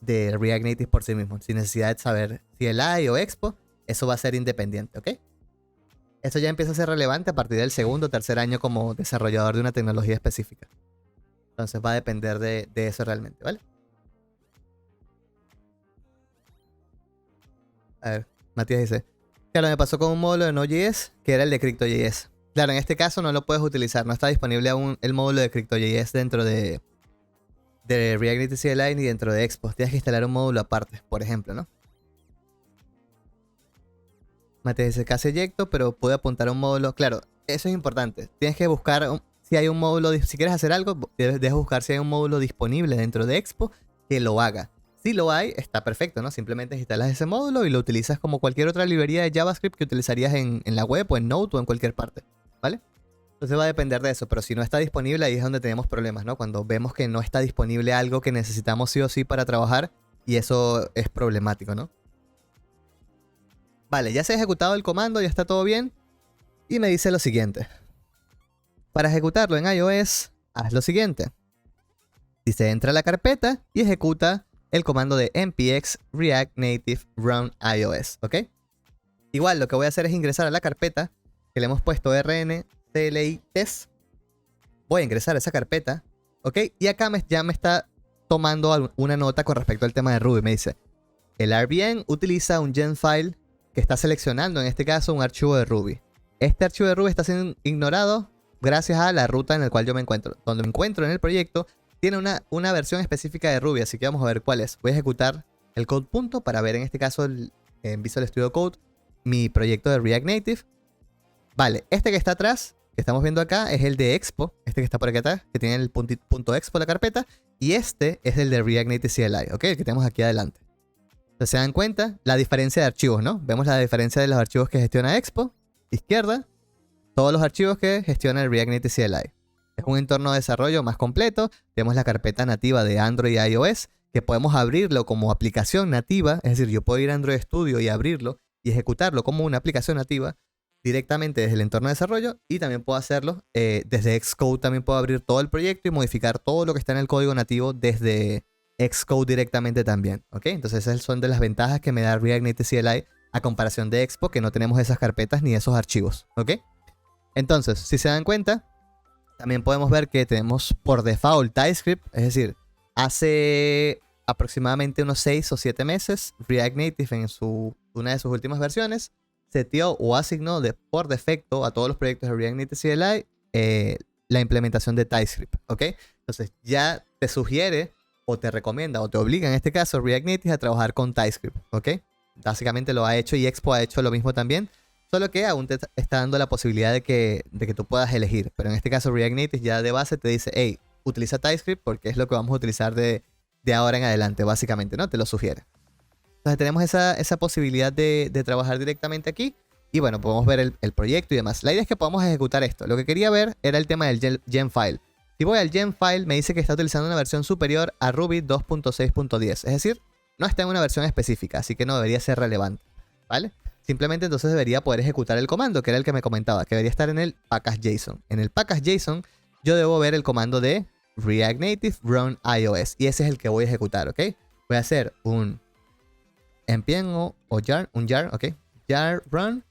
React Native por sí mismo, sin necesidad de saber CLI o Expo, eso va a ser independiente, ¿ok? Esto ya empieza a ser relevante a partir del segundo o tercer año como desarrollador de una tecnología específica. Entonces va a depender de eso realmente, ¿vale? A ver, Matías dice, claro, me pasó con un módulo de Node.js que era el de CryptoJS. Claro, en este caso no lo puedes utilizar, no está disponible aún el módulo de CryptoJS dentro de React Native CLI ni dentro de Expo. Tienes que instalar un módulo aparte, por ejemplo, ¿no? Matías dice, casi eyecto, pero puedo apuntar a un módulo. Claro, eso es importante. Tienes que buscar si hay un módulo, si quieres hacer algo, debes buscar si hay un módulo disponible dentro de Expo que lo haga. Si lo hay, está perfecto, ¿no? Simplemente instalas ese módulo y lo utilizas como cualquier otra librería de JavaScript que utilizarías en la web o en Node o en cualquier parte, ¿vale? Entonces va a depender de eso, pero si no está disponible ahí es donde tenemos problemas, ¿no? Cuando vemos que no está disponible algo que necesitamos sí o sí para trabajar y eso es problemático, ¿no? Vale, ya se ha ejecutado el comando, ya está todo bien y me dice lo siguiente. Para ejecutarlo en iOS, haz lo siguiente. Dice, entra a la carpeta y ejecuta el comando de npx react native run iOS, ¿ok? Igual lo que voy a hacer es ingresar a la carpeta que le hemos puesto rn-cli test. Voy a ingresar a esa carpeta, ¿ok? Y acá ya me está tomando una nota con respecto al tema de Ruby. Me dice, el RBN utiliza un gen file que está seleccionando, en este caso, un archivo de Ruby. Este archivo de Ruby está siendo ignorado gracias a la ruta en la cual yo me encuentro. Donde me encuentro en el proyecto tiene una versión específica de Ruby, así que vamos a ver cuál es. Voy a ejecutar el code punto para ver, en este caso, en Visual Studio Code, mi proyecto de React Native. Vale, este que está atrás, que estamos viendo acá, es el de Expo. Este que está por aquí atrás, que tiene el punto Expo la carpeta. Y este es el de React Native CLI, ¿ok? El que tenemos aquí adelante. Entonces se dan cuenta la diferencia de archivos, ¿no? Vemos la diferencia de los archivos que gestiona Expo. Izquierda, todos los archivos que gestiona el React Native CLI. Es un entorno de desarrollo más completo. Tenemos la carpeta nativa de Android y iOS, que podemos abrirlo como aplicación nativa. Es decir, yo puedo ir a Android Studio y abrirlo y ejecutarlo como una aplicación nativa directamente desde el entorno de desarrollo, y también puedo hacerlo desde Xcode. También puedo abrir todo el proyecto y modificar todo lo que está en el código nativo desde Xcode directamente también, ¿ok? Entonces esas son de las ventajas que me da React Native CLI a comparación de Expo, que no tenemos esas carpetas ni esos archivos, ¿ok? Entonces, si se dan cuenta, también podemos ver que tenemos por default TypeScript, es decir, hace aproximadamente unos 6 o 7 meses, React Native en una de sus últimas versiones seteó o asignó por defecto a todos los proyectos de React Native CLI la implementación de TypeScript, ¿ok? Entonces ya te sugiere o te recomienda o te obliga, en este caso, React Native a trabajar con TypeScript, ¿ok? Básicamente lo ha hecho, y Expo ha hecho lo mismo también, solo que aún te está dando la posibilidad de que tú puedas elegir. Pero en este caso React Native ya de base te dice, hey, utiliza TypeScript porque es lo que vamos a utilizar de ahora en adelante, básicamente, ¿no? Te lo sugiere. Entonces tenemos esa posibilidad de trabajar directamente aquí. Y bueno, podemos ver el proyecto y demás. La idea es que podamos ejecutar esto. Lo que quería ver era el tema del gen file. Si voy al gen file, me dice que está utilizando una versión superior a Ruby 2.6.10. Es decir, no está en una versión específica, así que no debería ser relevante, ¿vale? Simplemente entonces debería poder ejecutar el comando, que era el que me comentaba, que debería estar en el package.json. En el package.json yo debo ver el comando de React Native run iOS. Y ese es el que voy a ejecutar, ¿ok? Voy a hacer un npm o jar, ¿ok? Jar run,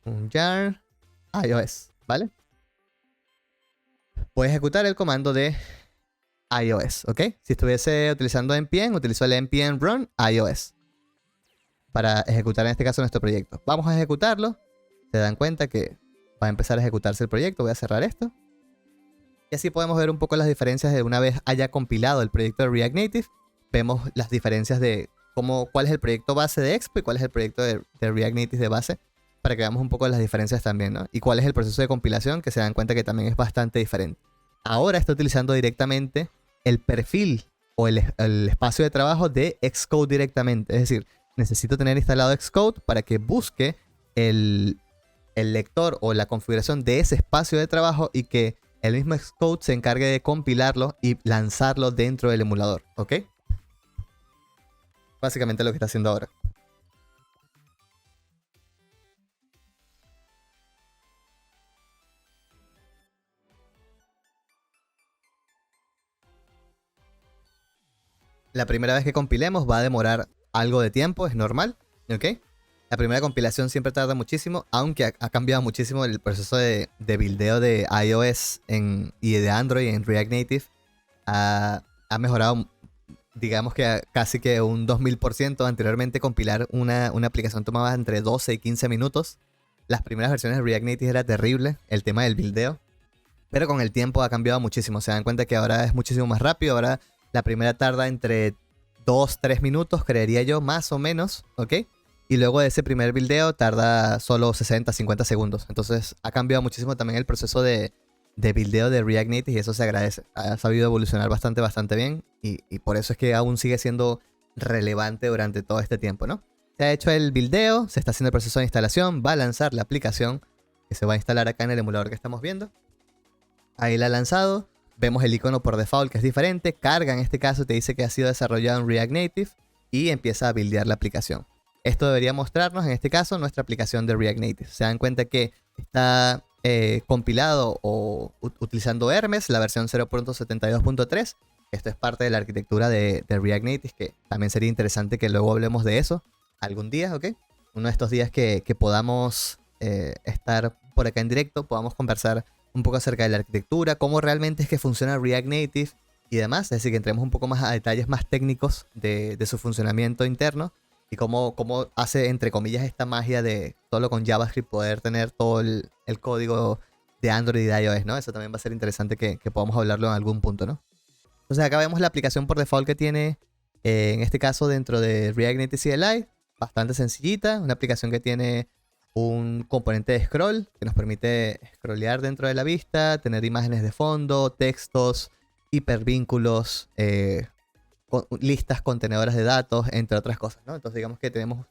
un jar iOS, ¿vale? Voy a ejecutar el comando de iOS, ¿ok? Si estuviese utilizando npm, utilizo el npm run iOS para ejecutar en este caso nuestro proyecto. Vamos a ejecutarlo. Se dan cuenta que va a empezar a ejecutarse el proyecto. Voy a cerrar esto. Y así podemos ver un poco las diferencias de una vez haya compilado el proyecto de React Native. Vemos las diferencias de cuál es el proyecto base de Expo y cuál es el proyecto de React Native de base, para que veamos un poco las diferencias también, ¿no? Y cuál es el proceso de compilación, que se dan cuenta que también es bastante diferente. Ahora está utilizando directamente el perfil o el espacio de trabajo de Xcode directamente. Es decir, necesito tener instalado Xcode para que busque el lector o la configuración de ese espacio de trabajo y que el mismo Xcode se encargue de compilarlo y lanzarlo dentro del emulador, ¿ok? Básicamente lo que está haciendo ahora. La primera vez que compilemos va a demorar algo de tiempo, es normal, ¿ok? La primera compilación siempre tarda muchísimo, aunque ha cambiado muchísimo el proceso de buildeo de iOS y de Android en React Native. Ha mejorado, digamos que casi que un 2000%. Anteriormente compilar una aplicación tomaba entre 12 y 15 minutos. Las primeras versiones de React Native era terrible el tema del buildeo, pero con el tiempo ha cambiado muchísimo. Se dan cuenta que ahora es muchísimo más rápido. Ahora la primera tarda entre 2-3 minutos, creería yo, más o menos, ¿ok? Y luego de ese primer buildeo tarda solo 60-50 segundos. Entonces ha cambiado muchísimo también el proceso de buildeo de React Native, y eso se agradece. Ha sabido evolucionar bastante bien, y por eso es que aún sigue siendo relevante durante todo este tiempo, ¿no? Se ha hecho el buildeo, se está haciendo el proceso de instalación, va a lanzar la aplicación que se va a instalar acá en el emulador que estamos viendo. Ahí la ha lanzado. Vemos el icono por default que es diferente. Carga, en este caso te dice que ha sido desarrollado en React Native, y empieza a buildear la aplicación. Esto debería mostrarnos, en este caso, nuestra aplicación de React Native. Se dan cuenta que está compilado o utilizando Hermes, la versión 0.72.3. Esto es parte de la arquitectura de React Native, que también sería interesante que luego hablemos de eso algún día, ¿ok? Uno de estos días que podamos estar por acá en directo, podamos conversar un poco acerca de la arquitectura, cómo realmente es que funciona React Native y demás. Es decir, que entremos un poco más a detalles más técnicos de su funcionamiento interno y cómo hace, entre comillas, esta magia de solo con JavaScript poder tener todo el código de Android y de iOS, ¿no? Eso también va a ser interesante que podamos hablarlo en algún punto, ¿no? Entonces acá vemos la aplicación por default que tiene, en este caso dentro de React Native CLI, bastante sencillita, una aplicación que tiene un componente de scroll que nos permite scrollear dentro de la vista, tener imágenes de fondo, textos, hipervínculos, listas contenedoras de datos, entre otras cosas, ¿no? Entonces digamos que tenemos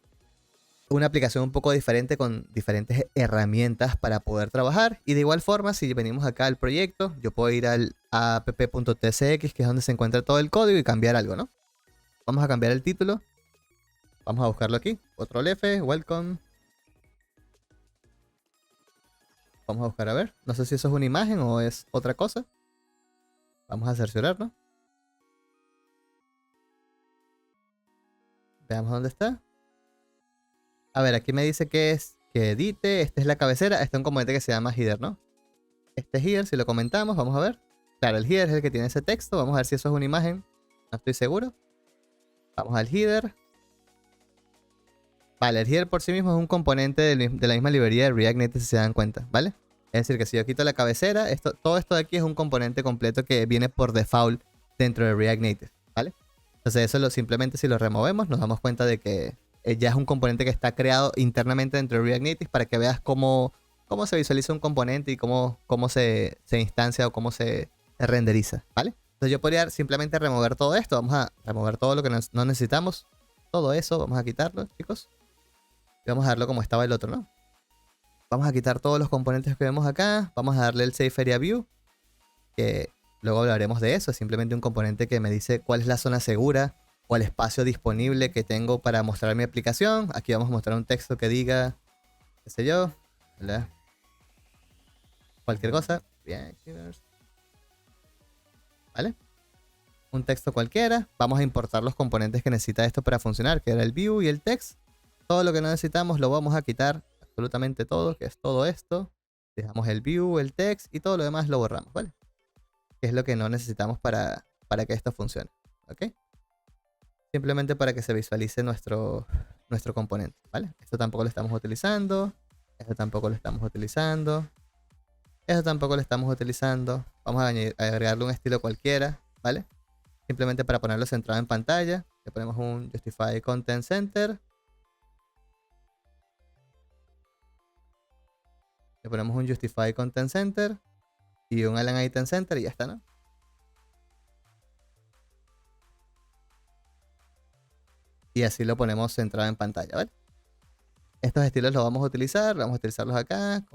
una aplicación un poco diferente con diferentes herramientas para poder trabajar. Y de igual forma, si venimos acá al proyecto, yo puedo ir al app.tsx, que es donde se encuentra todo el código, y cambiar algo, ¿no? Vamos a cambiar el título. Vamos a buscarlo aquí. Control F, welcome. Vamos a buscar a ver. No sé si eso es una imagen o es otra cosa. Vamos a cerciorar, ¿no? Veamos dónde está. A ver, aquí me dice que es que edite. Esta es la cabecera. Este es un componente que se llama header, ¿no? Este header, si lo comentamos, vamos a ver. Claro, el header es el que tiene ese texto. Vamos a ver si eso es una imagen. No estoy seguro. Vamos al header. Vale, el header por sí mismo es un componente de la misma librería de React Native, si se dan cuenta, ¿vale? Es decir, que si yo quito la cabecera, todo esto de aquí es un componente completo que viene por default dentro de React Native, ¿vale? Entonces eso simplemente si lo removemos nos damos cuenta de que ya es un componente que está creado internamente dentro de React Native para que veas cómo se visualiza un componente y cómo se instancia o cómo se renderiza, ¿vale? Entonces yo podría simplemente remover todo esto. Vamos a remover todo lo que no necesitamos. Todo eso, vamos a quitarlo, chicos. Y vamos a darlo como estaba el otro, ¿no? Vamos a quitar todos los componentes que vemos acá. Vamos a darle el Safe Area View, que luego hablaremos de eso. Es simplemente un componente que me dice cuál es la zona segura o el espacio disponible que tengo para mostrar mi aplicación. Aquí vamos a mostrar un texto que diga, qué sé yo, ¿verdad? Cualquier cosa. Bien, ¿vale? Un texto cualquiera. Vamos a importar los componentes que necesita esto para funcionar, que era el view y el text. Todo lo que no necesitamos lo vamos a quitar, absolutamente todo, que es todo esto. Dejamos el view, el text y todo lo demás lo borramos, ¿vale? Que es lo que no necesitamos para que esto funcione, ¿ok? Simplemente para que se visualice nuestro componente, ¿vale? Esto tampoco lo estamos utilizando. Esto tampoco lo estamos utilizando. Esto tampoco lo estamos utilizando. Vamos a agregarle un estilo cualquiera, ¿vale? Simplemente para ponerlo centrado en pantalla. Le ponemos un Justify Content Center. Le ponemos un Justify Content Center y un Align Item Center y ya está, ¿no? Y así lo ponemos centrado en pantalla, ¿vale? Estos estilos los vamos a utilizarlos acá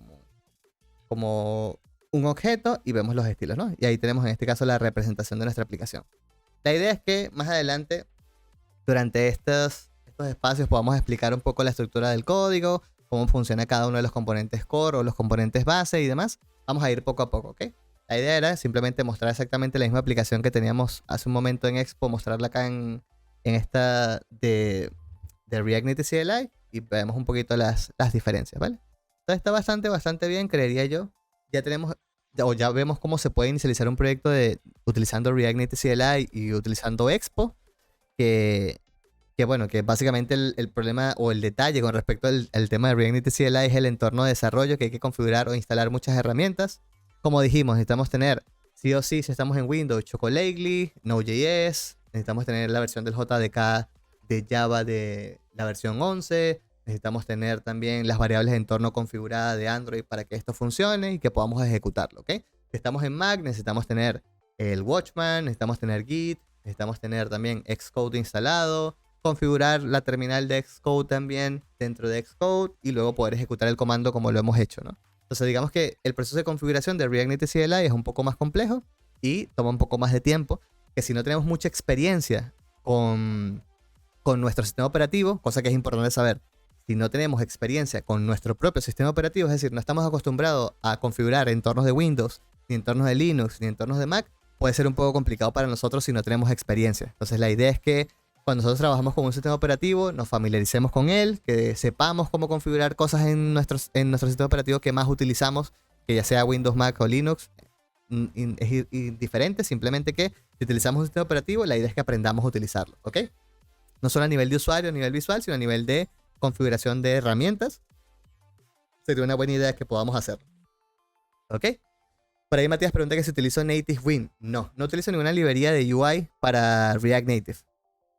como un objeto y vemos los estilos, ¿no? Y ahí tenemos en este caso la representación de nuestra aplicación. La idea es que más adelante, durante estos espacios, podamos explicar un poco la estructura del código, cómo funciona cada uno de los componentes core o los componentes base y demás. Vamos a ir poco a poco, ¿ok? La idea era simplemente mostrar exactamente la misma aplicación que teníamos hace un momento en Expo, mostrarla acá en esta de React Native CLI y vemos un poquito las diferencias, ¿vale? Entonces está bastante bien, creería yo. Ya tenemos, o ya vemos cómo se puede inicializar un proyecto utilizando React Native CLI y utilizando Expo, que bueno, que básicamente el problema o el detalle con respecto al tema de React Native CLI es el entorno de desarrollo, que hay que configurar o instalar muchas herramientas. Como dijimos, necesitamos tener sí o sí, si estamos en Windows, Chocolately, Node.js, necesitamos tener la versión del JDK de Java de la versión 11, necesitamos tener también las variables de entorno configuradas de Android para que esto funcione y que podamos ejecutarlo, ¿ok? Si estamos en Mac, necesitamos tener el Watchman, necesitamos tener Git, necesitamos tener también Xcode instalado, configurar la terminal de Xcode también dentro de Xcode y luego poder ejecutar el comando como lo hemos hecho, ¿no? Entonces digamos que el proceso de configuración de React Native CLI es un poco más complejo y toma un poco más de tiempo, que si no tenemos mucha experiencia con nuestro sistema operativo, cosa que es importante saber, si no tenemos experiencia con nuestro propio sistema operativo, es decir, no estamos acostumbrados a configurar entornos de Windows, ni entornos de Linux, ni entornos de Mac, puede ser un poco complicado para nosotros si no tenemos experiencia. Entonces la idea es que cuando nosotros trabajamos con un sistema operativo, nos familiaricemos con él, que sepamos cómo configurar cosas en nuestro sistema operativo que más utilizamos, que ya sea Windows, Mac o Linux. Es indiferente, simplemente que si utilizamos un sistema operativo, la idea es que aprendamos a utilizarlo, ¿ok? No solo a nivel de usuario, a nivel visual, sino a nivel de configuración de herramientas. Sería una buena idea que podamos hacer, ¿ok? Por ahí Matías pregunta que si utilizo Native Win. No, no utilizo ninguna librería de UI para React Native.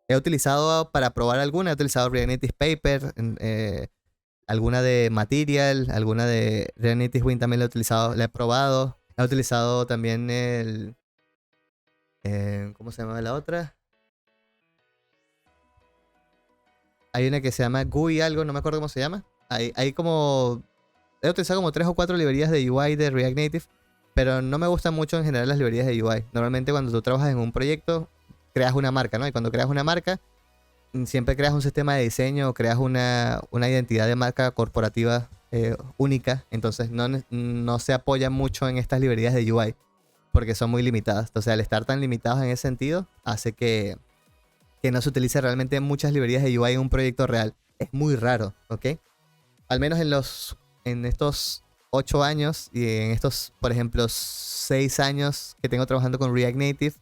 He utilizado para probar alguna, he utilizado React Native Paper, alguna de Material, alguna de React Native Win también la he utilizado, la he probado. He utilizado también ¿cómo se llama la otra? Hay una que se llama GUI algo, no me acuerdo cómo se llama. Hay como... He utilizado como 3 o 4 librerías de UI de React Native, pero no me gustan mucho en general las librerías de UI. Normalmente cuando tú trabajas en un proyecto, creas una marca, ¿no? Y cuando creas una marca, siempre creas un sistema de diseño, creas una identidad de marca corporativa única. Entonces no se apoya mucho en estas librerías de UI, porque son muy limitadas. Entonces al estar tan limitados en ese sentido, hace que no se utilice realmente muchas librerías de UI en un proyecto real. Es muy raro, ¿ok? Al menos en estos 8 años y en estos, por ejemplo, 6 años que tengo trabajando con React Native,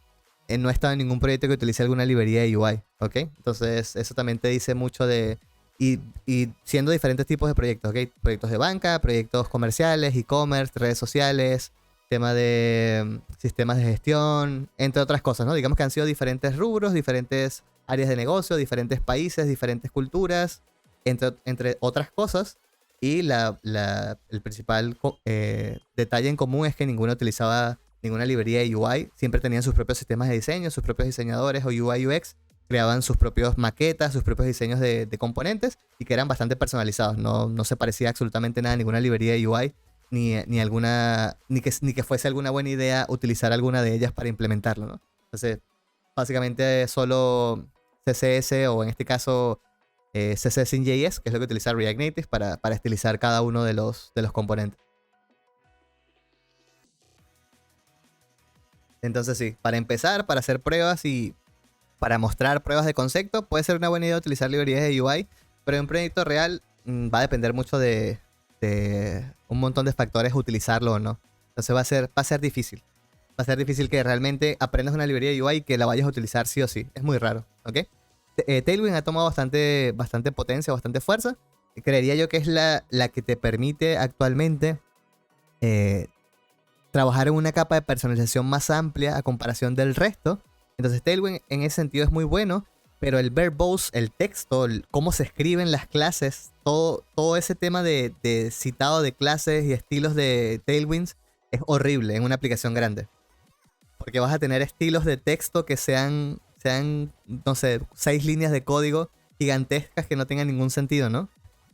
no he estado en ningún proyecto que utilice alguna librería de UI, ¿ok? Entonces eso también te dice mucho de... Y siendo diferentes tipos de proyectos, ¿ok? Proyectos de banca, proyectos comerciales, e-commerce, redes sociales, tema de sistemas de gestión, entre otras cosas, ¿no? Digamos que han sido diferentes rubros, diferentes áreas de negocio, diferentes países, diferentes culturas, entre otras cosas. Y el principal detalle en común es que ninguno utilizaba ninguna librería de UI. Siempre tenían sus propios sistemas de diseño, sus propios diseñadores o UI UX. Creaban sus propios maquetas, sus propios diseños de componentes y que eran bastante personalizados. No se parecía absolutamente nada a ninguna librería de UI ni que fuese alguna buena idea utilizar alguna de ellas para implementarlo, ¿no? Entonces, básicamente solo CSS o en este caso CSS in JS, que es lo que utiliza React Native para estilizar cada uno de los componentes. Entonces sí, para empezar, para hacer pruebas y para mostrar pruebas de concepto, puede ser una buena idea utilizar librerías de UI, pero en un proyecto real va a depender mucho de un montón de factores utilizarlo o no. Entonces va a ser difícil. Va a ser difícil que realmente aprendas una librería de UI y que la vayas a utilizar sí o sí. Es muy raro, ¿ok? Tailwind ha tomado bastante potencia, bastante fuerza. Creería yo que es la que te permite actualmente trabajar en una capa de personalización más amplia a comparación del resto. Entonces Tailwind en ese sentido es muy bueno, pero el verbose, el texto, cómo se escriben las clases, todo ese tema de citado de clases y estilos de Tailwinds es horrible en una aplicación grande. Porque vas a tener estilos de texto que sean, no sé, 6 líneas de código gigantescas que no tengan ningún sentido, ¿no?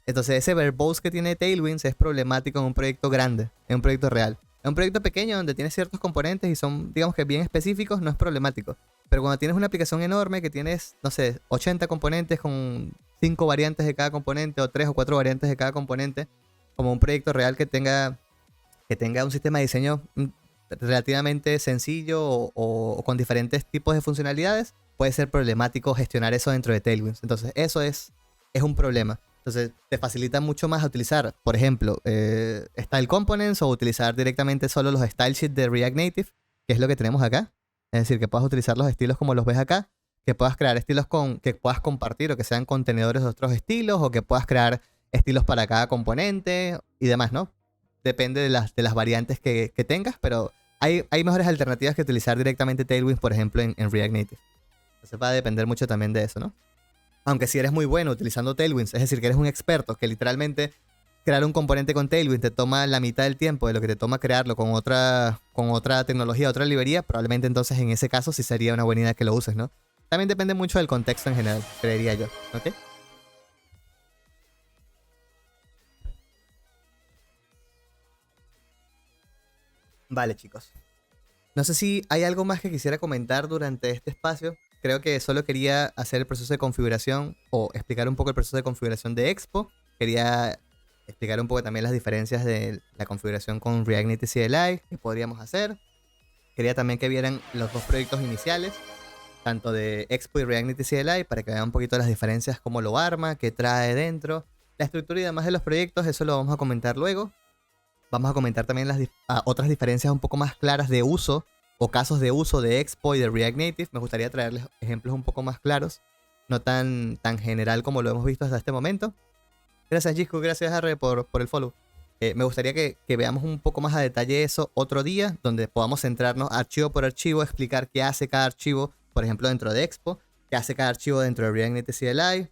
Entonces ese verbose que tiene Tailwinds es problemático en un proyecto grande, en un proyecto real. En un proyecto pequeño donde tienes ciertos componentes y son, digamos que bien específicos, no es problemático. Pero cuando tienes una aplicación enorme que tienes, no sé, 80 componentes con 5 variantes de cada componente o 3 o 4 variantes de cada componente, como un proyecto real que tenga un sistema de diseño relativamente sencillo o con diferentes tipos de funcionalidades, puede ser problemático gestionar eso dentro de Tailwinds. Entonces eso es un problema. Entonces te facilita mucho más a utilizar, por ejemplo, Style Components o utilizar directamente solo los Style Sheets de React Native, que es lo que tenemos acá. Es decir, que puedas utilizar los estilos como los ves acá, que puedas crear estilos que puedas compartir o que sean contenedores de otros estilos o que puedas crear estilos para cada componente y demás, ¿no? Depende de las variantes que tengas, pero hay mejores alternativas que utilizar directamente Tailwind, por ejemplo, en React Native. Entonces va a depender mucho también de eso, ¿no? Aunque si eres muy bueno utilizando Tailwinds, es decir, que eres un experto, que literalmente crear un componente con Tailwind te toma la mitad del tiempo de lo que te toma crearlo con otra tecnología, otra librería, probablemente entonces en ese caso sí sería una buena idea que lo uses, ¿no? También depende mucho del contexto en general, creería yo, ¿ok? Vale, chicos. No sé si hay algo más que quisiera comentar durante este espacio. Creo que solo quería hacer el proceso de configuración o explicar un poco el proceso de configuración de Expo. quería explicar un poco también las diferencias de la configuración con React Native CLI que podríamos hacer. Quería también que vieran los dos proyectos iniciales, tanto de Expo y React Native CLI, para que vean un poquito las diferencias, cómo lo arma, qué trae dentro, la estructura y demás de los proyectos. Eso lo vamos a comentar luego. Vamos a comentar también otras diferencias un poco más claras de uso o casos de uso de Expo y de React Native. Me gustaría traerles ejemplos un poco más claros, no tan general como lo hemos visto hasta este momento. Gracias, Gisco, gracias, Arre, por el follow. Me gustaría que veamos un poco más a detalle eso otro día, donde podamos centrarnos archivo por archivo, explicar qué hace cada archivo, por ejemplo, dentro de Expo, qué hace cada archivo dentro de React Native CLI,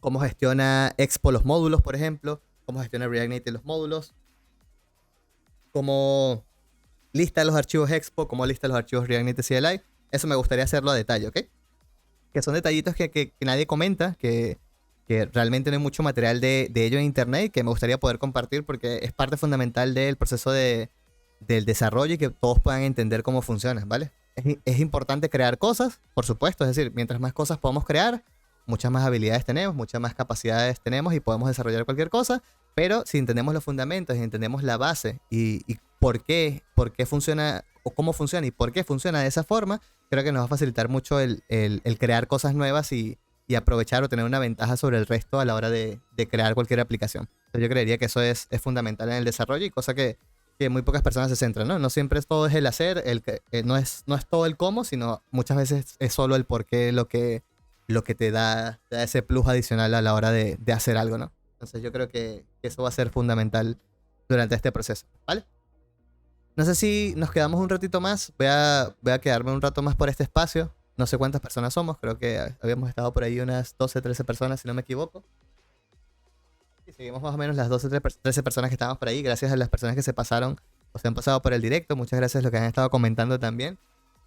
cómo gestiona Expo los módulos, por ejemplo, cómo gestiona React Native los módulos, cómo lista los archivos Expo, cómo lista los archivos React Native CLI. Eso me gustaría hacerlo a detalle, ¿ok? Que son detallitos que nadie comenta, que realmente no hay mucho material de ello en internet, que me gustaría poder compartir porque es parte fundamental del proceso del desarrollo y que todos puedan entender cómo funciona, ¿vale? Es importante crear cosas, por supuesto, es decir, mientras más cosas podamos crear, muchas más habilidades tenemos, muchas más capacidades tenemos y podemos desarrollar cualquier cosa, pero si entendemos los fundamentos y entendemos la base y por qué funciona o cómo funciona y por qué funciona de esa forma, creo que nos va a facilitar mucho el crear cosas nuevas y aprovechar o tener una ventaja sobre el resto a la hora de crear cualquier aplicación. Entonces yo creería que eso es fundamental en el desarrollo y cosa que muy pocas personas se centran, ¿no? No siempre todo es el hacer, no es todo el cómo, sino muchas veces es solo el por qué lo que te da ese plus adicional a la hora de hacer algo, ¿no? Entonces yo creo que eso va a ser fundamental durante este proceso, ¿vale? No sé si nos quedamos un ratito más, voy a quedarme un rato más por este espacio. No sé cuántas personas somos, creo que habíamos estado por ahí unas 12, 13 personas, si no me equivoco. Y seguimos más o menos las 12, 13 personas que estábamos por ahí, gracias a las personas que se pasaron o se han pasado por el directo. Muchas gracias a los que han estado comentando también.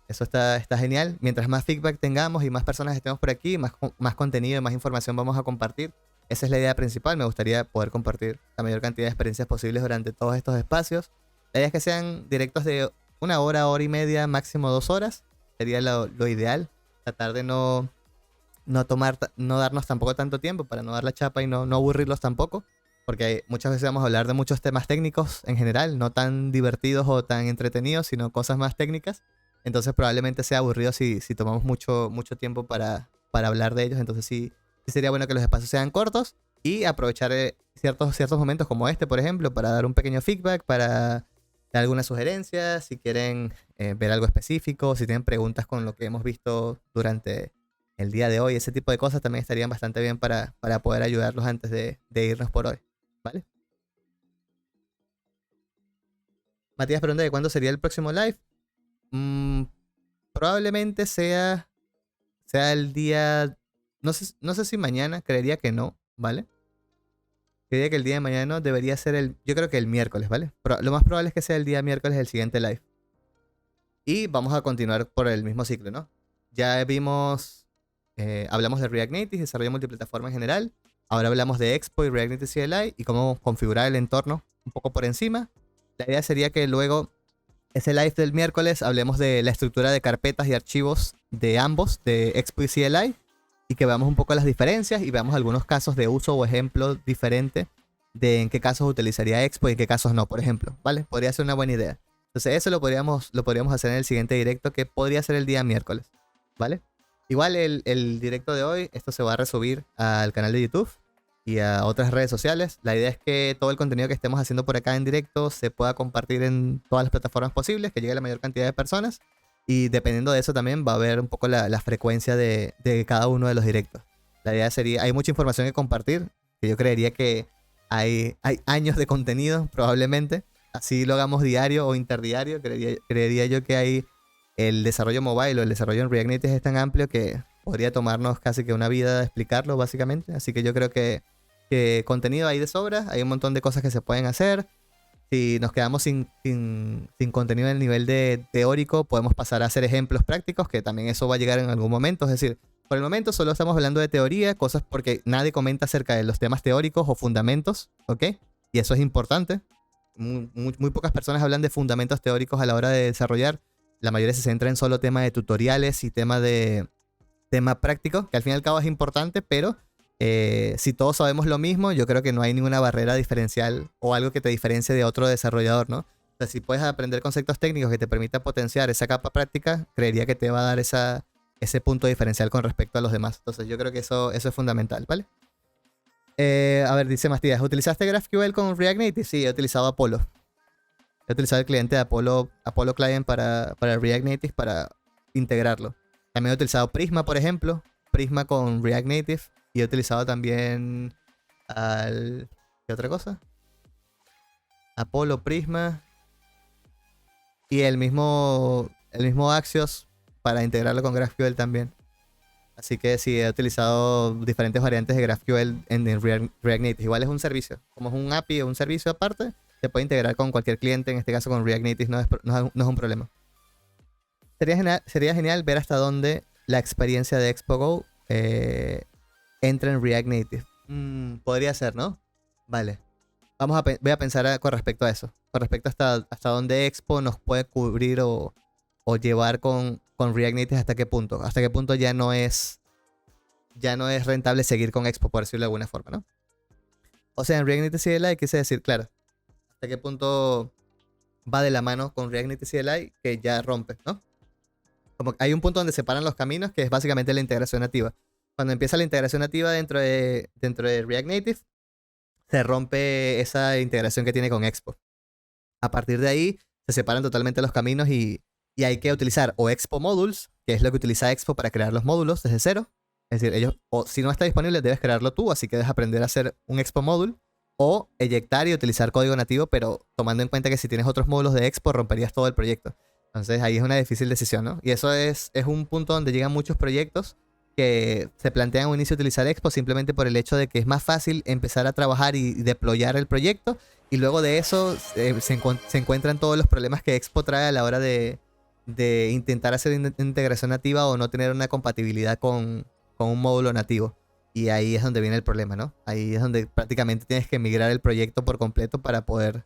Eso está genial. Mientras más feedback tengamos y más personas estemos por aquí, más contenido y más información vamos a compartir. Esa es la idea principal. Me gustaría poder compartir la mayor cantidad de experiencias posibles durante todos estos espacios. La idea es que sean directos de 1 hora, hora y media, máximo 2 horas. Sería lo ideal. Tratar de no darnos tampoco tanto tiempo para no dar la chapa y no aburrirlos tampoco. Porque muchas veces vamos a hablar de muchos temas técnicos en general, no tan divertidos o tan entretenidos, sino cosas más técnicas. Entonces probablemente sea aburrido si tomamos mucho tiempo para hablar de ellos. Entonces sí sería bueno que los espacios sean cortos y aprovechar ciertos momentos como este, por ejemplo, para dar un pequeño feedback, para dar algunas sugerencias, si quieren ver algo específico, si tienen preguntas con lo que hemos visto durante el día de hoy, ese tipo de cosas también estarían bastante bien para poder ayudarlos antes de irnos por hoy, ¿vale? Matías pregunta de cuándo sería el próximo live. Probablemente sea el día, no sé si mañana, creería que no, ¿vale? Creería que el día de mañana debería ser yo creo que el miércoles, ¿vale? Pero lo más probable es que sea el día miércoles el siguiente live. Y vamos a continuar por el mismo ciclo, ¿no? Ya vimos, hablamos de React Native, desarrollo multiplataforma en general. Ahora hablamos de Expo y React Native CLI y cómo configurar el entorno un poco por encima. La idea sería que luego, ese live del miércoles, hablemos de la estructura de carpetas y archivos de ambos, de Expo y CLI, y que veamos un poco las diferencias y veamos algunos casos de uso o ejemplos diferentes de en qué casos utilizaría Expo y en qué casos no, por ejemplo, ¿vale? Podría ser una buena idea. Entonces eso lo podríamos hacer en el siguiente directo, que podría ser el día miércoles, ¿vale? Igual el directo de hoy, esto se va a resubir al canal de YouTube y a otras redes sociales. La idea es que todo el contenido que estemos haciendo por acá en directo se pueda compartir en todas las plataformas posibles, que llegue a la mayor cantidad de personas. Y dependiendo de eso también va a haber un poco la frecuencia de cada uno de los directos. La idea sería, hay mucha información que compartir, que yo creería que hay años de contenido probablemente. Así lo hagamos diario o interdiario, creería yo que el desarrollo mobile o el desarrollo en React Native es tan amplio que podría tomarnos casi que una vida explicarlo básicamente. Así que yo creo que contenido hay de sobra, hay un montón de cosas que se pueden hacer. Si nos quedamos sin contenido en el nivel de teórico, podemos pasar a hacer ejemplos prácticos, que también eso va a llegar en algún momento. Es decir, por el momento solo estamos hablando de teoría, cosas porque nadie comenta acerca de los temas teóricos o fundamentos, ¿ok? Y eso es importante. Muy pocas personas hablan de fundamentos teóricos a la hora de desarrollar. La mayoría se centra en solo tema de tutoriales y tema práctico, que al fin y al cabo es importante, pero Si todos sabemos lo mismo, yo creo que no hay ninguna barrera diferencial o algo que te diferencie de otro desarrollador, ¿no? O sea, si puedes aprender conceptos técnicos que te permitan potenciar esa capa práctica, creería que te va a dar ese punto diferencial con respecto a los demás. Entonces yo creo que eso es fundamental, ¿vale? A ver, dice Mastías, ¿utilizaste GraphQL con React Native? Sí, he utilizado Apollo. He utilizado el cliente de Apollo Client para React Native para integrarlo. También he utilizado Prisma, por ejemplo. Prisma con React Native. Y he utilizado también ¿qué otra cosa? Apollo, Prisma. Y el mismo Axios para integrarlo con GraphQL también. Así que sí, he utilizado diferentes variantes de GraphQL en React Native. Igual es un servicio. Como es un API o un servicio aparte, se puede integrar con cualquier cliente. En este caso con React Native no es un problema. Sería genial ver hasta dónde la experiencia de ExpoGo entra en React Native. Podría ser, ¿no? Vale. Voy a pensar con respecto a eso. Con respecto hasta dónde Expo nos puede cubrir o llevar con React Native, hasta qué punto. Hasta qué punto ya no es rentable seguir con Expo, por decirlo de alguna forma, ¿no? O sea, en React Native CLI quise decir, claro, hasta qué punto va de la mano con React Native CLI que ya rompe, ¿no? Como hay un punto donde separan los caminos, que es básicamente la integración nativa. Cuando empieza la integración nativa dentro de React Native, se rompe esa integración que tiene con Expo. A partir de ahí, se separan totalmente los caminos y hay que utilizar o Expo Modules, que es lo que utiliza Expo para crear los módulos desde cero. Es decir, o si no está disponible, debes crearlo tú, así que debes aprender a hacer un Expo Module, o eyectar y utilizar código nativo, pero tomando en cuenta que si tienes otros módulos de Expo, romperías todo el proyecto. Entonces ahí es una difícil decisión, ¿no? Y eso es un punto donde llegan muchos proyectos que se plantean a un inicio utilizar Expo simplemente por el hecho de que es más fácil empezar a trabajar y deployar el proyecto, y luego de eso se encuentran todos los problemas que Expo trae a la hora de intentar hacer integración nativa o no tener una compatibilidad con un módulo nativo. Y ahí es donde viene el problema, ¿no? Ahí es donde prácticamente tienes que migrar el proyecto por completo para poder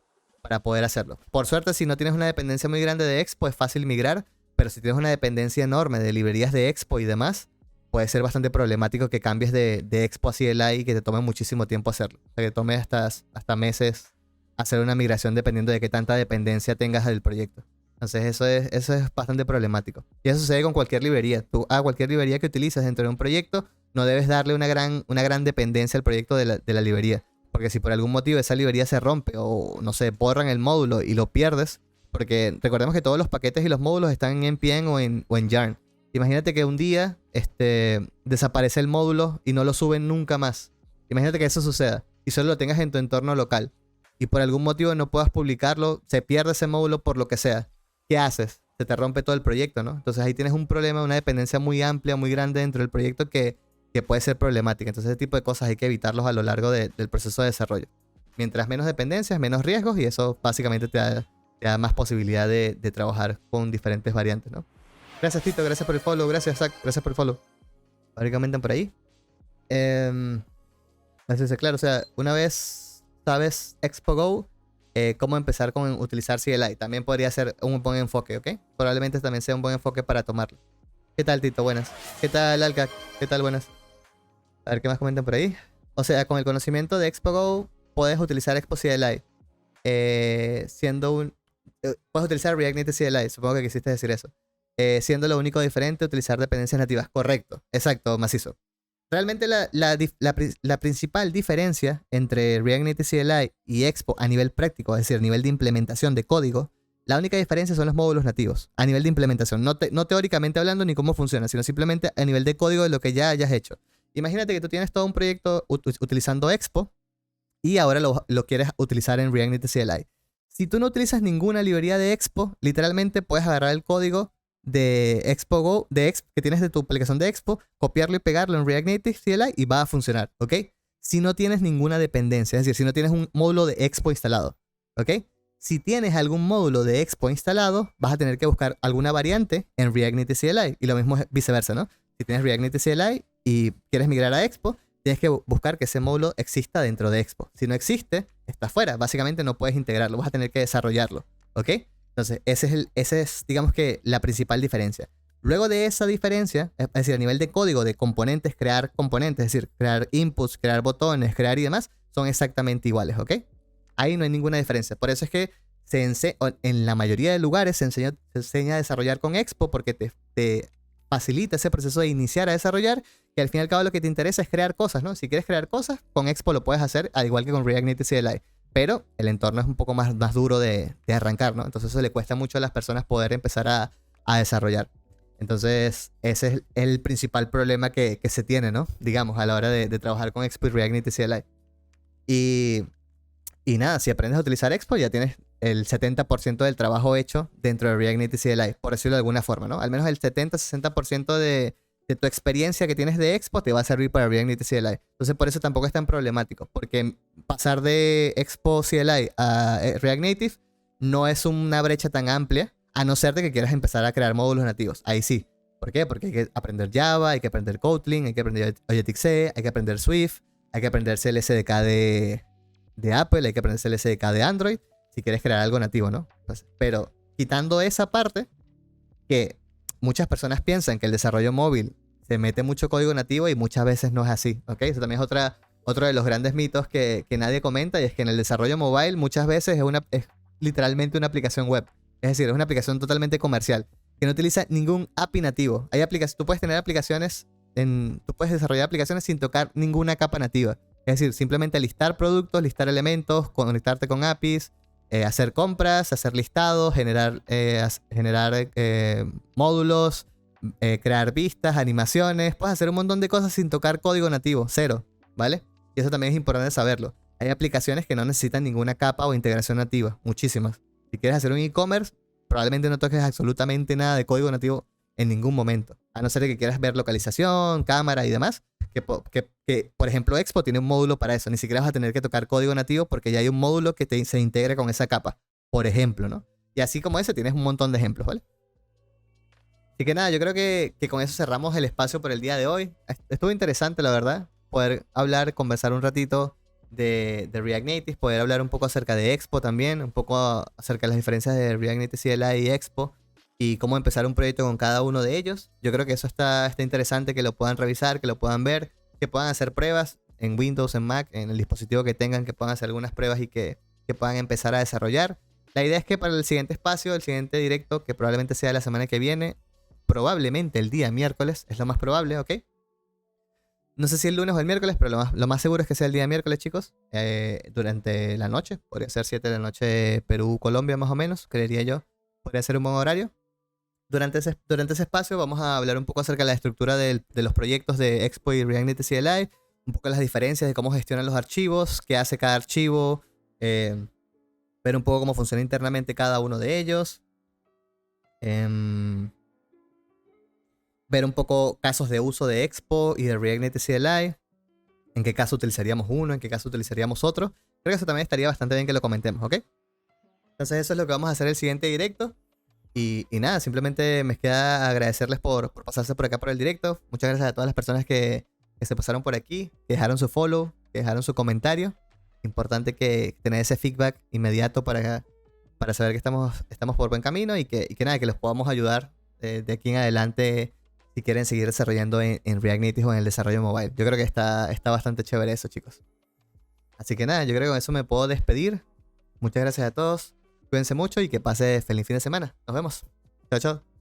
hacerlo. Por suerte, si no tienes una dependencia muy grande de Expo, es fácil migrar, pero si tienes una dependencia enorme de librerías de Expo y demás, puede ser bastante problemático que cambies de Expo a CLI y que te tome muchísimo tiempo hacerlo. O sea, que tome hasta meses hacer una migración dependiendo de qué tanta dependencia tengas del proyecto. Entonces eso es bastante problemático. Y eso sucede con cualquier librería. Tú a cualquier librería que utilices dentro de un proyecto, no debes darle una gran dependencia al proyecto de la librería. Porque si por algún motivo esa librería se rompe o, no sé, borran el módulo y lo pierdes, porque recordemos que todos los paquetes y los módulos están en NPM o en Yarn. Imagínate que un día desaparece el módulo y no lo suben nunca más. Imagínate que eso suceda y solo lo tengas en tu entorno local y por algún motivo no puedas publicarlo, se pierde ese módulo por lo que sea. ¿Qué haces? Se te rompe todo el proyecto, ¿no? Entonces ahí tienes un problema, una dependencia muy amplia, muy grande dentro del proyecto que puede ser problemática. Entonces ese tipo de cosas hay que evitarlos a lo largo del proceso de desarrollo. Mientras menos dependencias, menos riesgos, y eso básicamente te da más posibilidad de trabajar con diferentes variantes, ¿no? Gracias, Tito, gracias por el follow, gracias, Zach, gracias por el follow. A ver, comentan por ahí. Así es, claro, o sea, una vez sabes ExpoGo, cómo empezar con utilizar CLI. También podría ser un buen enfoque, ¿ok? Probablemente también sea un buen enfoque para tomarlo. ¿Qué tal, Tito? Buenas. ¿Qué tal, Alca? ¿Qué tal? Buenas. A ver, ¿qué más comentan por ahí? O sea, con el conocimiento de ExpoGo, puedes utilizar Expo CLI. Puedes utilizar React Native CLI, supongo que quisiste decir eso. Siendo lo único diferente utilizar dependencias nativas. Correcto, exacto, macizo. Realmente la principal diferencia entre React Native CLI y Expo a nivel práctico, es decir, a nivel de implementación de código, la única diferencia son los módulos nativos, a nivel de implementación. No teóricamente hablando ni cómo funciona, sino simplemente a nivel de código de lo que ya hayas hecho. Imagínate que tú tienes todo un proyecto utilizando Expo y ahora lo quieres utilizar en React Native CLI. Si tú no utilizas ninguna librería de Expo, literalmente puedes agarrar el código de ExpoGo, que tienes de tu aplicación de Expo, copiarlo y pegarlo en React Native CLI y va a funcionar, ¿ok? Si no tienes ninguna dependencia, es decir, si no tienes un módulo de Expo instalado, ¿ok? Si tienes algún módulo de Expo instalado, vas a tener que buscar alguna variante en React Native CLI, y lo mismo es viceversa, ¿no? Si tienes React Native CLI y quieres migrar a Expo, tienes que buscar que ese módulo exista dentro de Expo. Si no existe, está fuera. Básicamente no puedes integrarlo, vas a tener que desarrollarlo, ¿ok? Entonces, esa es, digamos que, la principal diferencia. Luego de esa diferencia, es decir, a nivel de código, de componentes, crear componentes, es decir, crear inputs, crear botones, crear y demás, son exactamente iguales, ¿ok? Ahí no hay ninguna diferencia. Por eso es que en la mayoría de lugares se enseña a desarrollar con Expo porque te facilita ese proceso de iniciar a desarrollar, y al fin y al cabo lo que te interesa es crear cosas, ¿no? Si quieres crear cosas, con Expo lo puedes hacer, al igual que con React Native CLI. Pero el entorno es un poco más duro de arrancar, ¿no? Entonces eso le cuesta mucho a las personas poder empezar a desarrollar. Entonces, ese es el principal problema que se tiene, ¿no? Digamos, a la hora de trabajar con Expo y React Native CLI. Y, y nada, si aprendes a utilizar Expo, ya tienes el 70% del trabajo hecho dentro de React Native CLI, por decirlo de alguna forma, ¿no? Al menos el 70-60% de tu experiencia que tienes de Expo te va a servir para React Native CLI. Entonces, por eso tampoco es tan problemático, porque pasar de Expo CLI a React Native no es una brecha tan amplia, a no ser de que quieras empezar a crear módulos nativos. Ahí sí. ¿Por qué? Porque hay que aprender Java, hay que aprender Kotlin, hay que aprender Objective-C, hay que aprender Swift, hay que aprenderse el SDK de Apple, hay que aprenderse el SDK de Android, si quieres crear algo nativo, ¿no? Pues, pero quitando esa parte, que muchas personas piensan que el desarrollo móvil se mete mucho código nativo y muchas veces no es así, ¿ok? Eso también es otro de los grandes mitos que nadie comenta, y es que en el desarrollo mobile muchas veces es literalmente una aplicación web. Es decir, es una aplicación totalmente comercial, que no utiliza ningún API nativo. Tú puedes tener aplicaciones, tú puedes desarrollar aplicaciones sin tocar ninguna capa nativa. Es decir, simplemente listar productos, listar elementos, conectarte con APIs, hacer compras, hacer listados, generar módulos, crear vistas, animaciones. Puedes hacer un montón de cosas sin tocar código nativo, cero, ¿vale? Y eso también es importante saberlo. Hay aplicaciones que no necesitan ninguna capa o integración nativa, muchísimas. Si quieres hacer un e-commerce, probablemente no toques absolutamente nada de código nativo en ningún momento. A no ser que quieras ver localización, cámara y demás. Por ejemplo, Expo tiene un módulo para eso. Ni siquiera vas a tener que tocar código nativo porque ya hay un módulo que se integra con esa capa. Por ejemplo, ¿no? Y así como ese, tienes un montón de ejemplos, ¿vale? Así que nada, yo creo que con eso cerramos el espacio por el día de hoy. Estuvo interesante, la verdad, poder hablar, conversar un ratito de React Native, poder hablar un poco acerca de Expo también, un poco acerca de las diferencias de React Native CLI y Expo, y cómo empezar un proyecto con cada uno de ellos. Yo creo que eso está interesante, que lo puedan revisar, que lo puedan ver, que puedan hacer pruebas en Windows, en Mac, en el dispositivo que tengan, que puedan hacer algunas pruebas y que puedan empezar a desarrollar. La idea es que para el siguiente espacio, el siguiente directo, que probablemente sea la semana que viene, probablemente el día miércoles, es lo más probable, ¿ok? No sé si el lunes o el miércoles, pero lo más seguro es que sea el día miércoles, chicos. Durante la noche, podría ser 7 de la noche Perú, Colombia más o menos, creería yo. Podría ser un buen horario. Durante ese espacio vamos a hablar un poco acerca de la estructura de los proyectos de Expo y React Native CLI, un poco las diferencias de cómo gestionan los archivos, qué hace cada archivo, ver un poco cómo funciona internamente cada uno de ellos. Em, Ver un poco casos de uso de Expo y de React Native CLI, en qué caso utilizaríamos uno, en qué caso utilizaríamos otro. Creo que eso también estaría bastante bien que lo comentemos, ¿ok? Entonces eso es lo que vamos a hacer el siguiente directo. Y nada, simplemente me queda agradecerles por pasarse por acá por el directo. Muchas gracias a todas las personas que se pasaron por aquí, que dejaron su follow, que dejaron su comentario. Importante que tener ese feedback inmediato para saber que estamos por buen camino y que nada, que los podamos ayudar de aquí en adelante si quieren seguir desarrollando en React Native o en el desarrollo mobile. Yo creo que está bastante chévere eso, chicos. Así que nada, yo creo que con eso me puedo despedir. Muchas gracias a todos. Cuídense mucho y que pase feliz fin de semana. Nos vemos. Chao, chao.